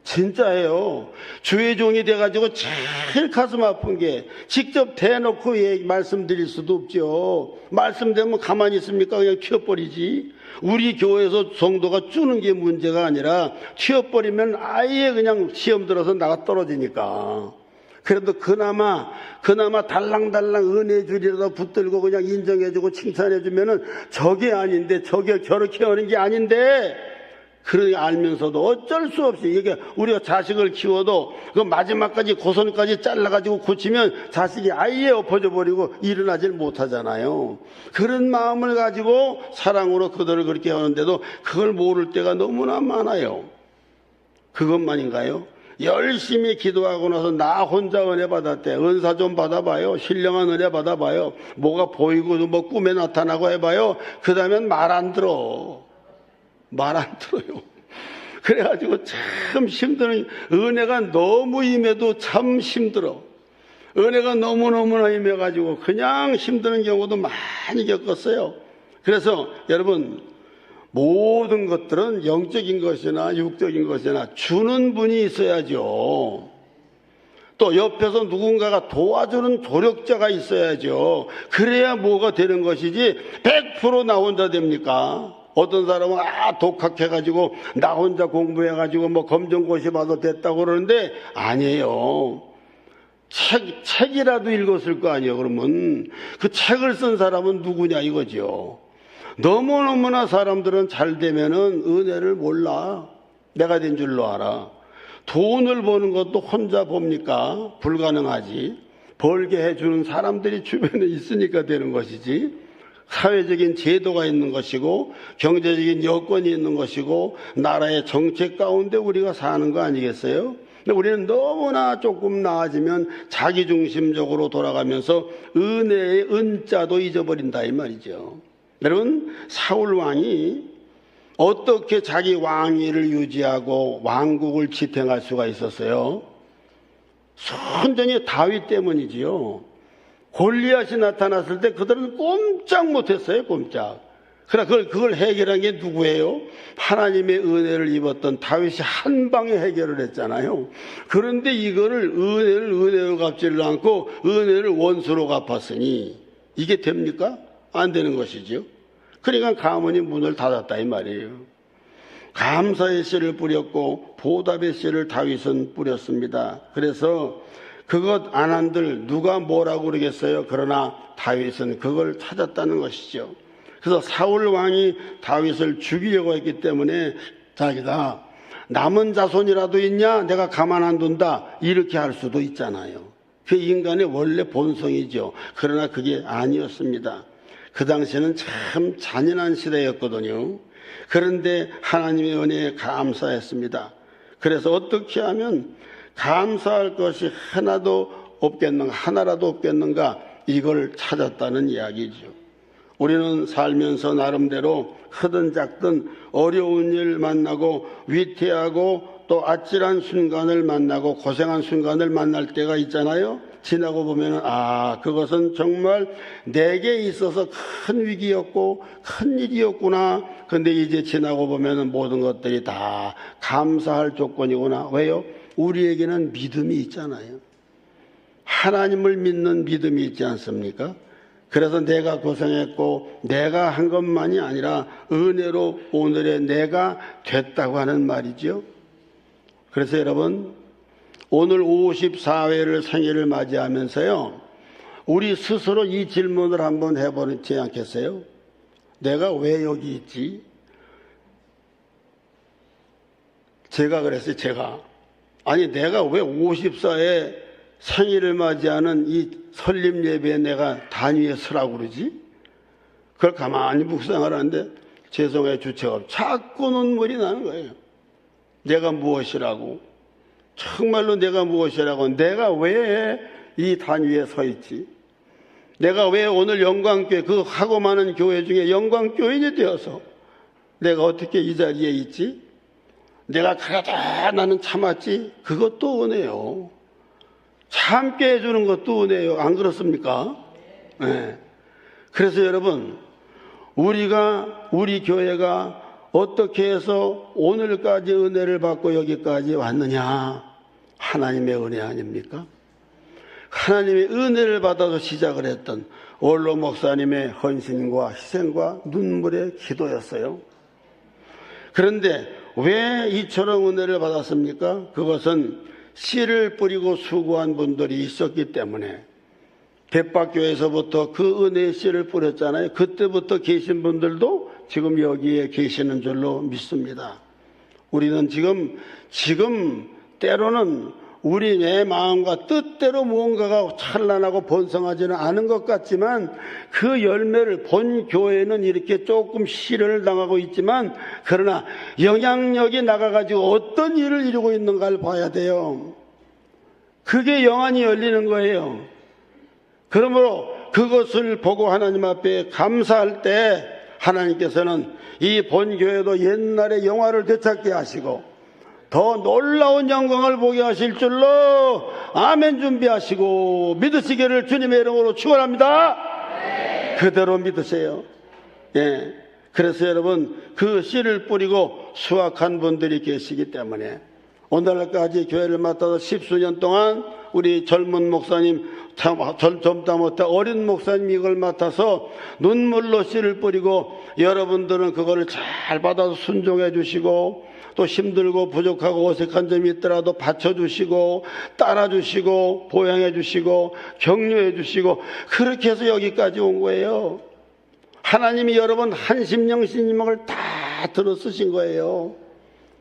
진짜예요. 주의 종이 돼가지고 제일 가슴 아픈 게 직접 대놓고 말씀드릴 수도 없죠. 말씀되면 가만히 있습니까? 그냥 튀어버리지. 우리 교회에서 성도가 주는 게 문제가 아니라 튀어버리면 아예 그냥 시험 들어서 나가 떨어지니까. 그래도 그나마 달랑달랑 은혜 주리라도 붙들고 그냥 인정해주고 칭찬해주면은 저게 아닌데, 저게 저렇게 하는 게 아닌데, 그러니 알면서도 어쩔 수 없이 이게 우리가 자식을 키워도 그 마지막까지 고선까지 잘라가지고 고치면 자식이 아예 엎어져 버리고 일어나질 못하잖아요. 그런 마음을 가지고 사랑으로 그들을 그렇게 하는데도 그걸 모를 때가 너무나 많아요. 그것만인가요? 열심히 기도하고 나서 나 혼자 은혜 받았대. 은사 좀 받아봐요. 신령한 은혜 받아봐요. 뭐가 보이고 뭐 꿈에 나타나고 해봐요. 그 다음엔 말 안 들어. 말 안 들어요. 그래가지고 참 힘드는, 은혜가 너무 임해도 참 힘들어. 은혜가 너무너무나 임해가지고 그냥 힘드는 경우도 많이 겪었어요. 그래서 여러분, 모든 것들은 영적인 것이나 육적인 것이나 주는 분이 있어야죠. 또 옆에서 누군가가 도와주는 조력자가 있어야죠. 그래야 뭐가 되는 것이지 100% 나 혼자 됩니까? 어떤 사람은 독학해가지고 나 혼자 공부해가지고 뭐 검정고시 봐도 됐다고 그러는데 아니에요. 책이라도 읽었을 거 아니에요. 그러면 그 책을 쓴 사람은 누구냐 이거죠. 너무너무나 사람들은 잘 되면은 은혜를 몰라. 내가 된 줄로 알아. 돈을 버는 것도 혼자 봅니까? 불가능하지. 벌게 해주는 사람들이 주변에 있으니까 되는 것이지. 사회적인 제도가 있는 것이고 경제적인 여건이 있는 것이고 나라의 정책 가운데 우리가 사는 거 아니겠어요? 근데 우리는 너무나 조금 나아지면 자기중심적으로 돌아가면서 은혜의 은자도 잊어버린다 이 말이죠. 여러분, 사울 왕이 어떻게 자기 왕위를 유지하고 왕국을 지탱할 수가 있었어요? 순전히 다윗 때문이지요. 골리앗이 나타났을 때 그들은 꼼짝 못했어요. 꼼짝. 그러나 그걸 해결한 게 누구예요? 하나님의 은혜를 입었던 다윗이 한 방에 해결을 했잖아요. 그런데 이거를 은혜로 갚지를 않고 은혜를 원수로 갚았으니 이게 됩니까? 안 되는 것이죠. 그러니까 가문이 문을 닫았다 이 말이에요. 감사의 씨를 뿌렸고 보답의 씨를 다윗은 뿌렸습니다. 그래서 그것 안 한들 누가 뭐라고 그러겠어요? 그러나 다윗은 그걸 찾았다는 것이죠. 그래서 사울 왕이 다윗을 죽이려고 했기 때문에 자기가 남은 자손이라도 있냐? 내가 가만 안 둔다. 이렇게 할 수도 있잖아요. 그 인간의 원래 본성이죠. 그러나 그게 아니었습니다. 그 당시에는 참 잔인한 시대였거든요. 그런데 하나님의 은혜에 감사했습니다. 그래서 어떻게 하면 감사할 것이 하나라도 없겠는가, 이걸 찾았다는 이야기죠. 우리는 살면서 나름대로 크든 작든 어려운 일 만나고 위태하고 또 아찔한 순간을 만나고 고생한 순간을 만날 때가 있잖아요. 지나고 보면 그것은 정말 내게 있어서 큰 위기였고 큰 일이었구나. 근데 이제 지나고 보면 모든 것들이 다 감사할 조건이구나. 왜요? 우리에게는 믿음이 있잖아요. 하나님을 믿는 믿음이 있지 않습니까? 그래서 내가 고생했고 내가 한 것만이 아니라 은혜로 오늘의 내가 됐다고 하는 말이죠. 그래서 여러분, 오늘 54회를 생일을 맞이하면서요, 우리 스스로 이 질문을 한번 해보지 않겠어요? 내가 왜 여기 있지? 제가 그랬어요. 내가 왜 54회 생일을 맞이하는 이 설립 예배에 내가 단위에 서라고 그러지? 그걸 가만히 묵상을 하는데 죄송해요, 주체가 없어. 자꾸 눈물이 나는 거예요. 내가 무엇이라고, 정말로 내가 무엇이라고, 내가 왜 이 단위에 서 있지? 내가 왜 오늘 영광교회, 그 하고 많은 교회 중에 영광교인이 되어서 내가 어떻게 이 자리에 있지? 내가 그래도 나는 참았지? 그것도 은혜요. 참게 해주는 것도 은혜요. 안 그렇습니까? 네. 그래서 여러분, 우리 교회가 어떻게 해서 오늘까지 은혜를 받고 여기까지 왔느냐? 하나님의 은혜 아닙니까? 하나님의 은혜를 받아서 시작을 했던 원로 목사님의 헌신과 희생과 눈물의 기도였어요. 그런데 왜 이처럼 은혜를 받았습니까? 그것은 씨를 뿌리고 수고한 분들이 있었기 때문에, 대박교회에서부터 그 은혜의 씨를 뿌렸잖아요. 그때부터 계신 분들도 지금 여기에 계시는 줄로 믿습니다. 우리는 지금 때로는 우리 내 마음과 뜻대로 무언가가 찬란하고 번성하지는 않은 것 같지만, 그 열매를 본 교회는 이렇게 조금 실현을 당하고 있지만, 그러나 영향력이 나가가지고 어떤 일을 이루고 있는가를 봐야 돼요. 그게 영안이 열리는 거예요. 그러므로 그것을 보고 하나님 앞에 감사할 때 하나님께서는 이 본교회도 옛날의 영화를 되찾게 하시고 더 놀라운 영광을 보게 하실 줄로 아멘 준비하시고 믿으시기를 주님의 이름으로 축원합니다. 그대로 믿으세요. 예. 그래서 여러분, 그 씨를 뿌리고 수확한 분들이 계시기 때문에 오늘날까지 교회를 맡아서 10수년 동안 우리 젊은 목사님, 젊다 못해 어린 목사님 이걸 맡아서 눈물로 씨를 뿌리고, 여러분들은 그거를 잘 받아서 순종해 주시고, 또 힘들고 부족하고 어색한 점이 있더라도 받쳐주시고 따라주시고 보양해 주시고 격려해 주시고, 그렇게 해서 여기까지 온 거예요. 하나님이 여러분 한심영신님을 다 들어 쓰신 거예요.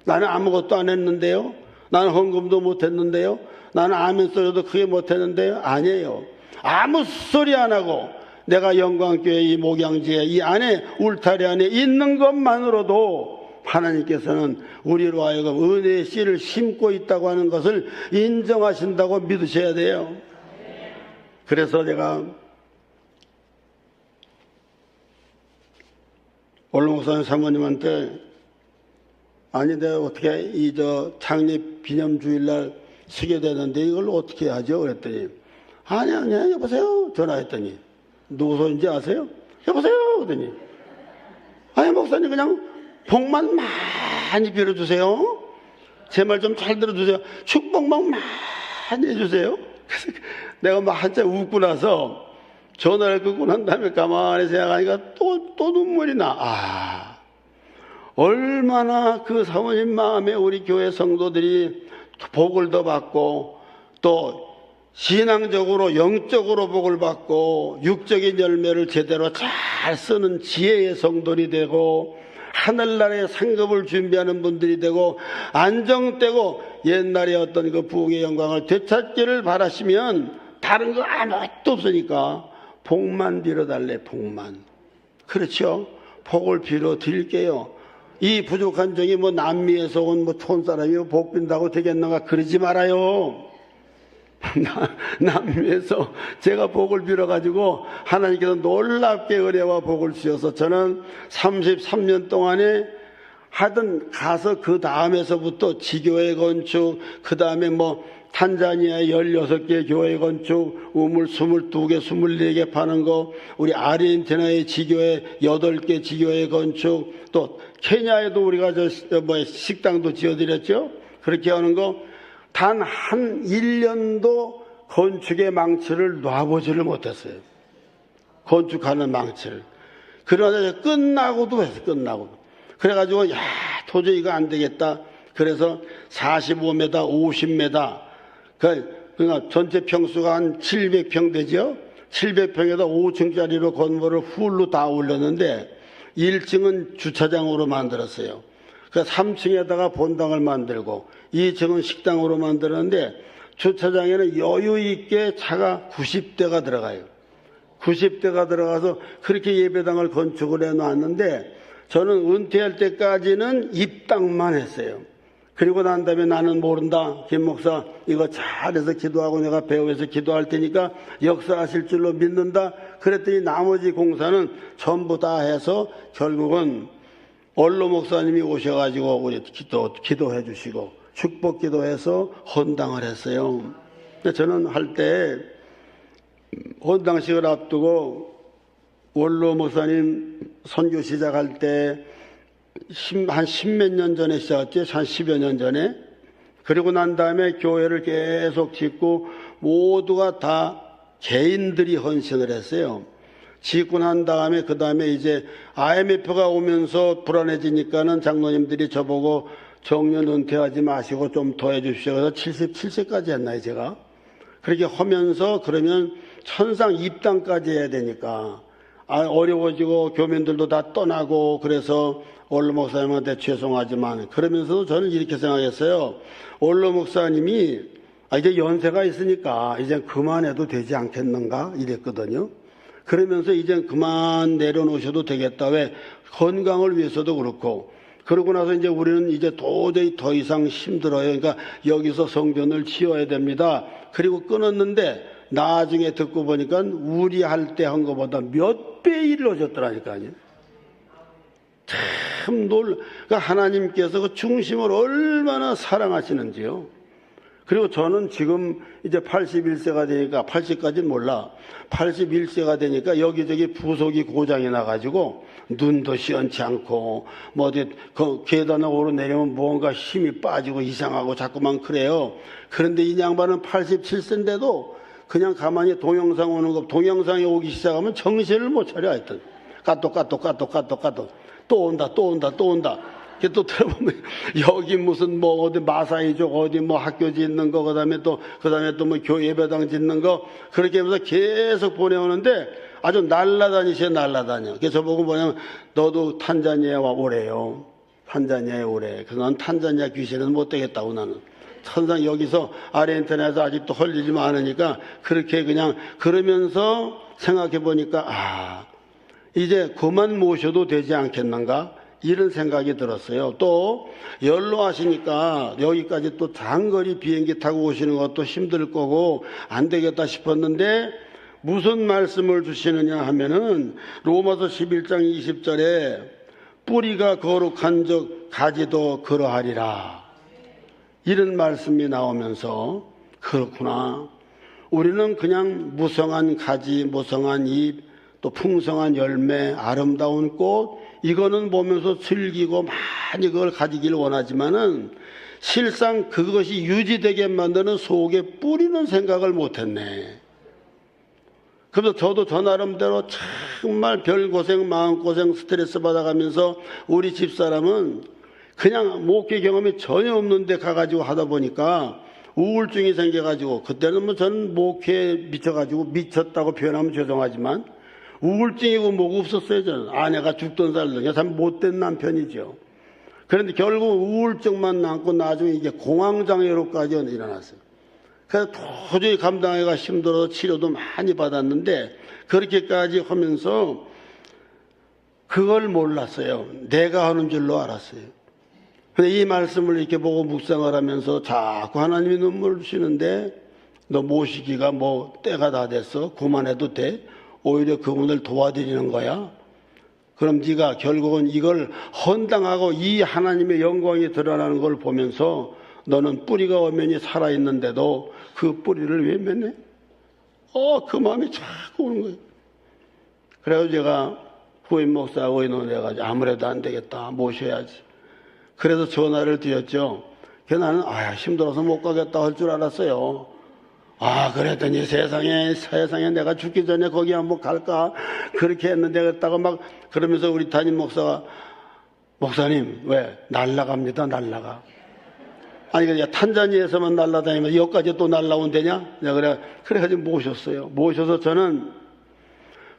나는 아무것도 안 했는데요, 나는 헌금도 못 했는데요, 나는 아멘 소리도 크게 못 했는데요. 아니에요. 아무 소리 안 하고 내가 영광교회 이 목양지에 이 안에 울타리 안에 있는 것만으로도 하나님께서는 우리로 하여금 은혜의 씨를 심고 있다고 하는 것을 인정하신다고 믿으셔야 돼요. 그래서 제가 원로 목사님 사모님한테, 아니 내가 어떻게 창립 기념 주일날 쓰게 되는데 이걸 어떻게 하죠? 그랬더니 아니 여보세요 전화했더니 누구 소리인지 아세요? 여보세요 그랬더니 아니 목사님 그냥 복만 많이 빌어주세요. 제 말 좀 잘 들어주세요. 축복만 많이 해주세요. 그래서 내가 막 한참 웃고 나서 전화를 끊고 난 다음에 가만히 생각하니까 또 눈물이 나. 얼마나 그 사모님 마음에 우리 교회 성도들이 복을 더 받고 또 신앙적으로 영적으로 복을 받고 육적인 열매를 제대로 잘 쓰는 지혜의 성도들이 되고 하늘나라의 상급을 준비하는 분들이 되고 안정되고 옛날에 어떤 그 부귀의 영광을 되찾기를 바라시면 다른 거 아무것도 없으니까 복만 빌어달래. 복만. 그렇죠? 복을 빌어 드릴게요. 이 부족한 종이 뭐 남미에서 온 뭐 촌사람이 복 빈다고 되겠는가? 그러지 말아요. 남미에서 제가 복을 빌어가지고 하나님께서 놀랍게 은혜와 복을 주셔서 저는 33년 동안에 하여튼 가서 그 다음에서부터 지교회 건축, 그 다음에 뭐 탄자니아에 16개 교회 건축, 우물 22개, 24개 파는 거, 우리 아르헨티나의 지교회 8개 지교회 건축, 또 케냐에도 우리가 식당도 지어드렸죠. 그렇게 하는 거 단 한 1년도 건축의 망치를 놔보지를 못했어요. 건축하는 망치를. 그러다 끝나고도 했어요. 끝나고. 그래가지고 야 도저히 이거 안 되겠다. 그래서 45m, 50m 그러니까 전체 평수가 한 700평 되죠. 700평에다 5층짜리로 건물을 풀로 다 올렸는데 1층은 주차장으로 만들었어요. 그러니까 3층에다가 본당을 만들고 2층은 식당으로 만들었는데 주차장에는 여유 있게 차가 90대가 들어가요. 90대가 들어가서 그렇게 예배당을 건축을 해놨는데 저는 은퇴할 때까지는 입당만 했어요. 그리고 난 다음에 나는 모른다. 김 목사 이거 잘해서 기도하고 내가 배우해서 기도할 테니까 역사하실 줄로 믿는다. 그랬더니 나머지 공사는 전부 다 해서 결국은 원로 목사님이 오셔가지고 우리 기도해 주시고 축복 기도해서 헌당을 했어요. 저는 할 때 헌당식을 앞두고 원로 목사님 선교 시작할 때 한 10몇 년 전에 시작했죠. 한 10여 년 전에. 그리고 난 다음에 교회를 계속 짓고 모두가 다 개인들이 헌신을 했어요. 짓고 난 다음에 그 다음에 이제 IMF가 오면서 불안해지니까는 장로님들이 저보고 정년 은퇴하지 마시고 좀 더 해주십시오. 그래서 77세까지 했나요, 제가? 그렇게 하면서 그러면 천상 입당까지 해야 되니까 어려워지고 교민들도 다 떠나고 그래서 원로 목사님한테 죄송하지만 그러면서도 저는 이렇게 생각했어요. 원로 목사님이 이제 연세가 있으니까 이제 그만해도 되지 않겠는가 이랬거든요. 그러면서 이제 그만 내려놓으셔도 되겠다. 왜? 건강을 위해서도 그렇고. 그러고 나서 이제 우리는 이제 도저히 더 이상 힘들어요. 그러니까 여기서 성전을 지어야 됩니다. 그리고 끊었는데 나중에 듣고 보니까 우리 할 때 한 것보다 몇 배 이루어졌더라니까요. 참 그러니까 하나님께서 그 중심을 얼마나 사랑하시는지요. 그리고 저는 지금 이제 81세가 되니까 80까지는 몰라. 81세가 되니까 여기저기 부속이 고장이 나가지고 눈도 시원치 않고 뭐 어디 그 계단을 오르내리면 뭔가 힘이 빠지고 이상하고 자꾸만 그래요. 그런데 이 양반은 87세인데도 그냥 가만히 동영상 오는 거 동영상이 오기 시작하면 정신을 못 차려 하여튼 까똑 또 온다. 또 들어보면 여기 무슨 뭐 어디 마사이족 어디 뭐 학교 짓는 거 그다음에 또 뭐 교회 예배당 짓는 거 그렇게 하면서 계속 보내오는데 아주 날라다녀. 그래서 저보고 뭐냐면 너도 탄자니아에 오래요. 탄자니아에 오래. 그래서 난 탄자니아 귀신은 못 되겠다고 나는. 천상 여기서 아르헨티나에서 아직도 할 일이 많으니까 그렇게 그냥 그러면서 생각해 보니까 이제 그만 모셔도 되지 않겠는가? 이런 생각이 들었어요. 또 연로하시니까 여기까지 또 장거리 비행기 타고 오시는 것도 힘들 거고 안 되겠다 싶었는데 무슨 말씀을 주시느냐 하면은 로마서 11장 20절에 뿌리가 거룩한 적 가지도 그러하리라. 이런 말씀이 나오면서 그렇구나. 우리는 그냥 무성한 가지, 무성한 잎, 또 풍성한 열매, 아름다운 꽃 이거는 보면서 즐기고 많이 그걸 가지길 원하지만은 실상 그것이 유지되게 만드는 속에 뿌리는 생각을 못했네. 그래서 저도 저 나름대로 정말 별고생, 마음고생, 스트레스 받아가면서 우리 집사람은 그냥 목회 경험이 전혀 없는데 가가지고 하다 보니까 우울증이 생겨가지고 그때는 뭐 저는 목회에 미쳐가지고 미쳤다고 표현하면 죄송하지만 우울증이고 뭐고 없었어요. 저는 아내가 죽던 살도 참 못된 남편이죠. 그런데 결국 우울증만 남고 나중에 이게 공황장애로까지 일어났어요. 그래서 도저히 감당하기가 힘들어서 치료도 많이 받았는데 그렇게까지 하면서 그걸 몰랐어요. 내가 하는 줄로 알았어요. 근데 이 말씀을 이렇게 보고 묵상을 하면서 자꾸 하나님이 눈물을 주시는데 너 모시기가 뭐 때가 다 됐어? 그만해도 돼? 오히려 그분을 도와드리는 거야? 그럼 네가 결국은 이걸 헌당하고 이 하나님의 영광이 드러나는 걸 보면서 너는 뿌리가 엄연히 살아있는데도 그 뿌리를 왜 맺네? 그 마음이 자꾸 오는 거예요. 그래서 제가 후임 목사하고 의논해가지고 아무래도 안 되겠다. 모셔야지. 그래서 전화를 드렸죠. 그래서 나는 힘들어서 못 가겠다 할 줄 알았어요. 그랬더니 세상에 내가 죽기 전에 거기 한번 갈까? 그렇게 했는데 그랬다가 막 그러면서 우리 담임 목사가 목사님 왜? 날라갑니다. 날라가. 아니 그냥 탄자니에서만 날라다니면 여기까지 또 날라온대냐? 내가 그래가지고 모셨어요. 모셔서 저는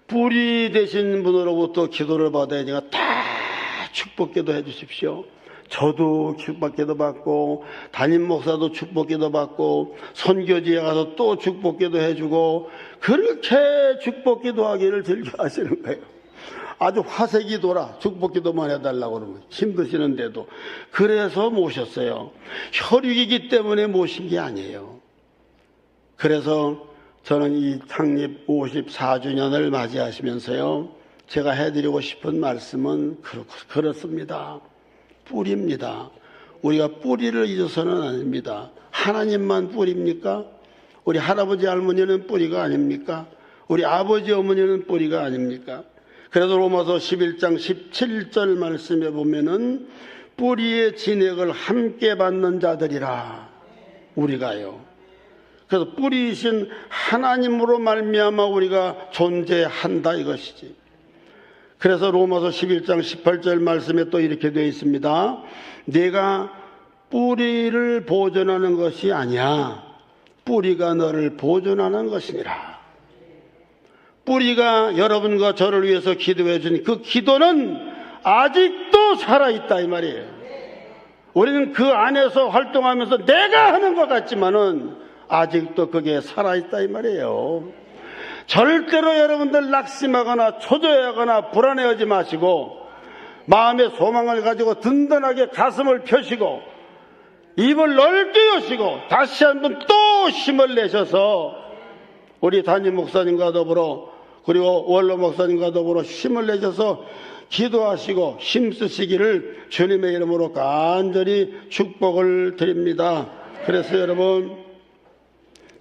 뿌리 되신 분으로부터 기도를 받아야 되니까 다 축복기도 해주십시오. 저도 축복기도 받고 담임 목사도 축복기도 받고 선교지에 가서 또 축복기도 해주고 그렇게 축복기도 하기를 즐겨 하시는 거예요. 아주 화색이 돌아 축복기도만 해달라고 그러면 힘드시는데도. 그래서 모셨어요. 혈육이기 때문에 모신 게 아니에요. 그래서 저는 이 창립 54주년을 맞이하시면서요, 제가 해드리고 싶은 말씀은 그렇습니다. 뿌리입니다. 우리가 뿌리를 잊어서는 아닙니다. 하나님만 뿌리입니까? 우리 할아버지 할머니는 뿌리가 아닙니까? 우리 아버지 어머니는 뿌리가 아닙니까? 그래서 로마서 11장 17절 말씀에 보면은 뿌리의 진액을 함께 받는 자들이라 우리가요. 그래서 뿌리이신 하나님으로 말미암아 우리가 존재한다 이것이지. 그래서 로마서 11장 18절 말씀에 또 이렇게 되어 있습니다. 내가 뿌리를 보존하는 것이 아니야. 뿌리가 너를 보존하는 것이니라. 뿌리가 여러분과 저를 위해서 기도해 준 그 기도는 아직도 살아있다 이 말이에요. 우리는 그 안에서 활동하면서 내가 하는 것 같지만은 아직도 그게 살아있다 이 말이에요. 절대로 여러분들 낙심하거나 초조해하거나 불안해하지 마시고 마음의 소망을 가지고 든든하게 가슴을 펴시고 입을 넓게 여시고 다시 한번 또 힘을 내셔서 우리 담임 목사님과 더불어 그리고 원로 목사님과 더불어 힘을 내셔서 기도하시고 힘쓰시기를 주님의 이름으로 간절히 축복을 드립니다. 그래서 여러분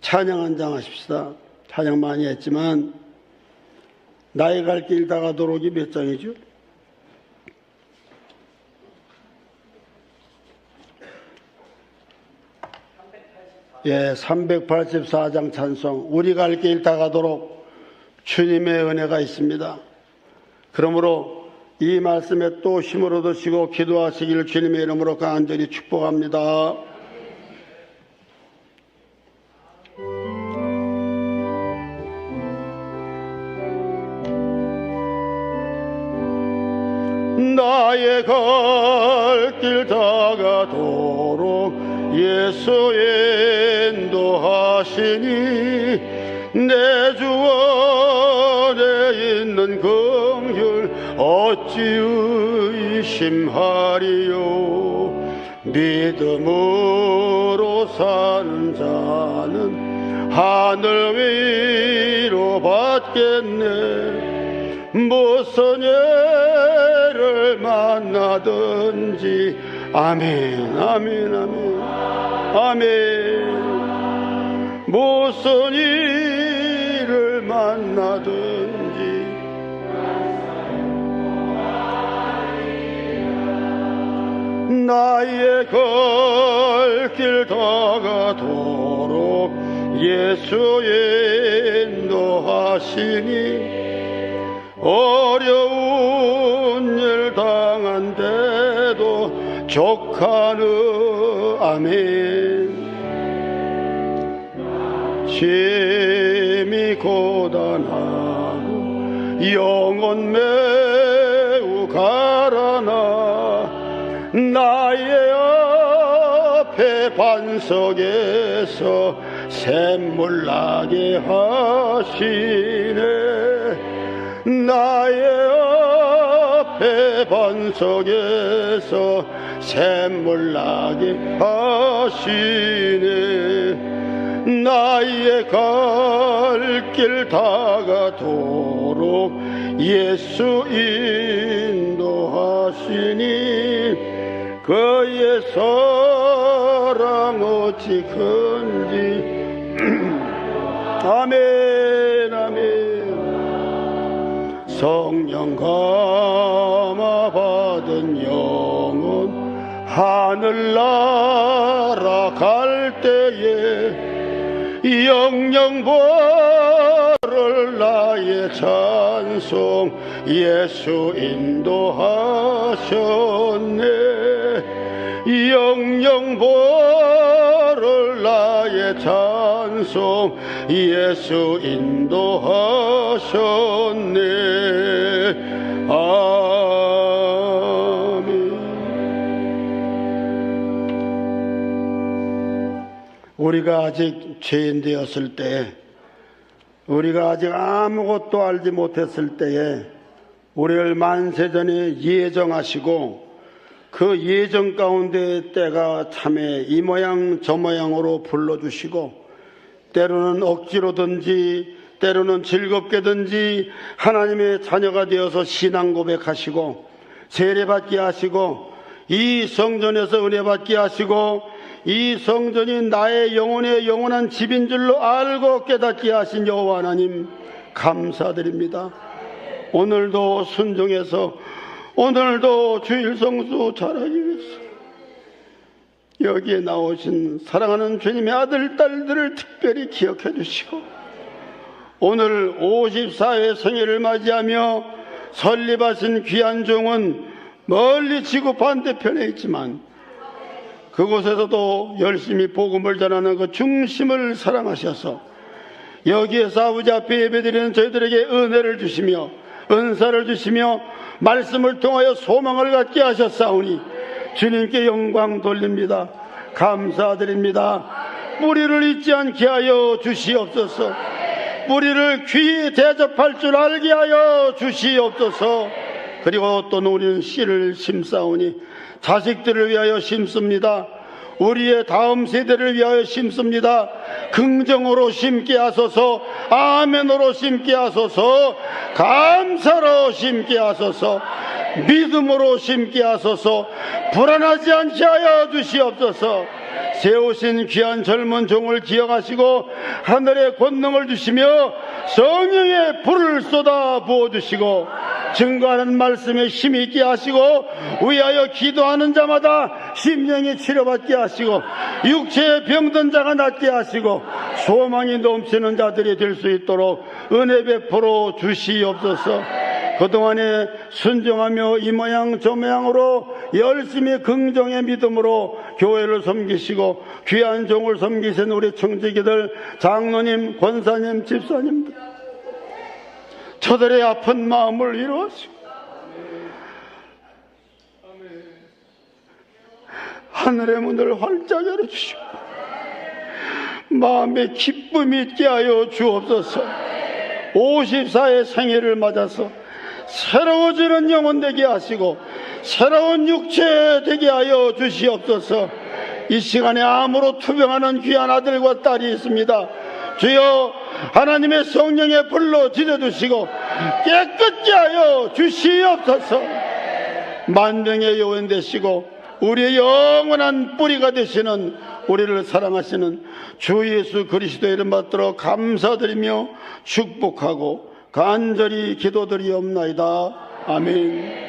찬양 한 장 하십시다. 찬양 많이 했지만 나의 갈 길 다가도록이 몇 장이죠? 예, 384장 찬송. 우리 갈 길 다가도록 주님의 은혜가 있습니다. 그러므로 이 말씀에 또 힘을 얻으시고 기도하시기를 주님의 이름으로 간절히 축복합니다. 나의 갈 길 다가도록 예수 인도하시니 내 주 안에 있는 긍휼 어찌 의심하리요. 믿음으로 사는 자는 하늘 위로 받겠네. 무슨 예를 만나든지 아멘 아멘 아멘 아멘. 무슨 일을 만나든지 나의 갈 길 다가도록 예수 인도하시니 어려운 일 당한데도 족하느 아멘. 심히 고단하고 영혼 매우 가라나 나의 앞에 반석에서 샘물 나게 하시네. 나의 앞에 반석에서 샘물 나게 하시네. 나의 갈 길 다가도록 예수 인도하시니 그의 사랑 어찌 큰지. 아멘 아멘. 성령 감화 받은 영혼 하늘 날아갈 때에 영영 보를 나의 찬송 예수 인도하셨네. 영영 보를 나의 찬송 예수 인도하셨네. 아멘. 우리가 아직 죄인 되었을 때, 우리가 아직 아무것도 알지 못했을 때에 우리를 만세전에 예정하시고 그 예정 가운데 때가 참에 이 모양 저 모양으로 불러주시고 때로는 억지로든지 때로는 즐겁게든지 하나님의 자녀가 되어서 신앙 고백하시고 세례받게 하시고 이 성전에서 은혜 받게 하시고 이 성전이 나의 영혼의 영원한 집인 줄로 알고 깨닫게 하신 여호와 하나님 감사드립니다. 오늘도 순종해서 오늘도 주일 성수 잘하기 위해서 여기에 나오신 사랑하는 주님의 아들 딸들을 특별히 기억해 주시고 오늘 54회 생일을 맞이하며 설립하신 귀한 종은 멀리 지구 반대편에 있지만 그곳에서도 열심히 복음을 전하는 그 중심을 사랑하셔서 여기에서 아버지 앞에 예배드리는 저희들에게 은혜를 주시며 은사를 주시며 말씀을 통하여 소망을 갖게 하셨사오니 주님께 영광 돌립니다. 감사드립니다. 뿌리를 잊지 않게 하여 주시옵소서. 뿌리를 귀히 대접할 줄 알게 하여 주시옵소서. 그리고 또 우리는 씨를 심사오니 자식들을 위하여 심습니다. 우리의 다음 세대를 위하여 심습니다. 긍정으로 심게 하소서. 아멘으로 심게 하소서. 감사로 심게 하소서. 믿음으로 심게 하소서. 불안하지 않게 하여 주시옵소서. 세우신 귀한 젊은 종을 기억하시고 하늘의 권능을 주시며 성령의 불을 쏟아 부어주시고 증거하는 말씀에 힘이 있게 하시고 위하여 기도하는 자마다 심령이 치료받게 하시고 육체의 병든 자가 낫게 하시고 소망이 넘치는 자들이 될 수 있도록 은혜 베풀어 주시옵소서. 그동안에 순종하며 이 모양 저 모양으로 열심히 긍정의 믿음으로 교회를 섬기시고 귀한 종을 섬기신 우리 청지기들 장로님, 권사님, 집사님들 저들의 아픈 마음을 이루어주시고 하늘의 문을 활짝 열어주시고 마음에 기쁨이 있게 하여 주옵소서. 54의 생일을 맞아서 새로워지는 영혼 되게 하시고 새로운 육체 되게 하여 주시옵소서. 이 시간에 암으로 투병하는 귀한 아들과 딸이 있습니다. 주여 하나님의 성령의 불로 지져주시고 깨끗게 하여 주시옵소서. 만병의 요원 되시고 우리의 영원한 뿌리가 되시는 우리를 사랑하시는 주 예수 그리스도의 이름 받들어 감사드리며 축복하고 간절히 기도드리옵나이다. 아멘.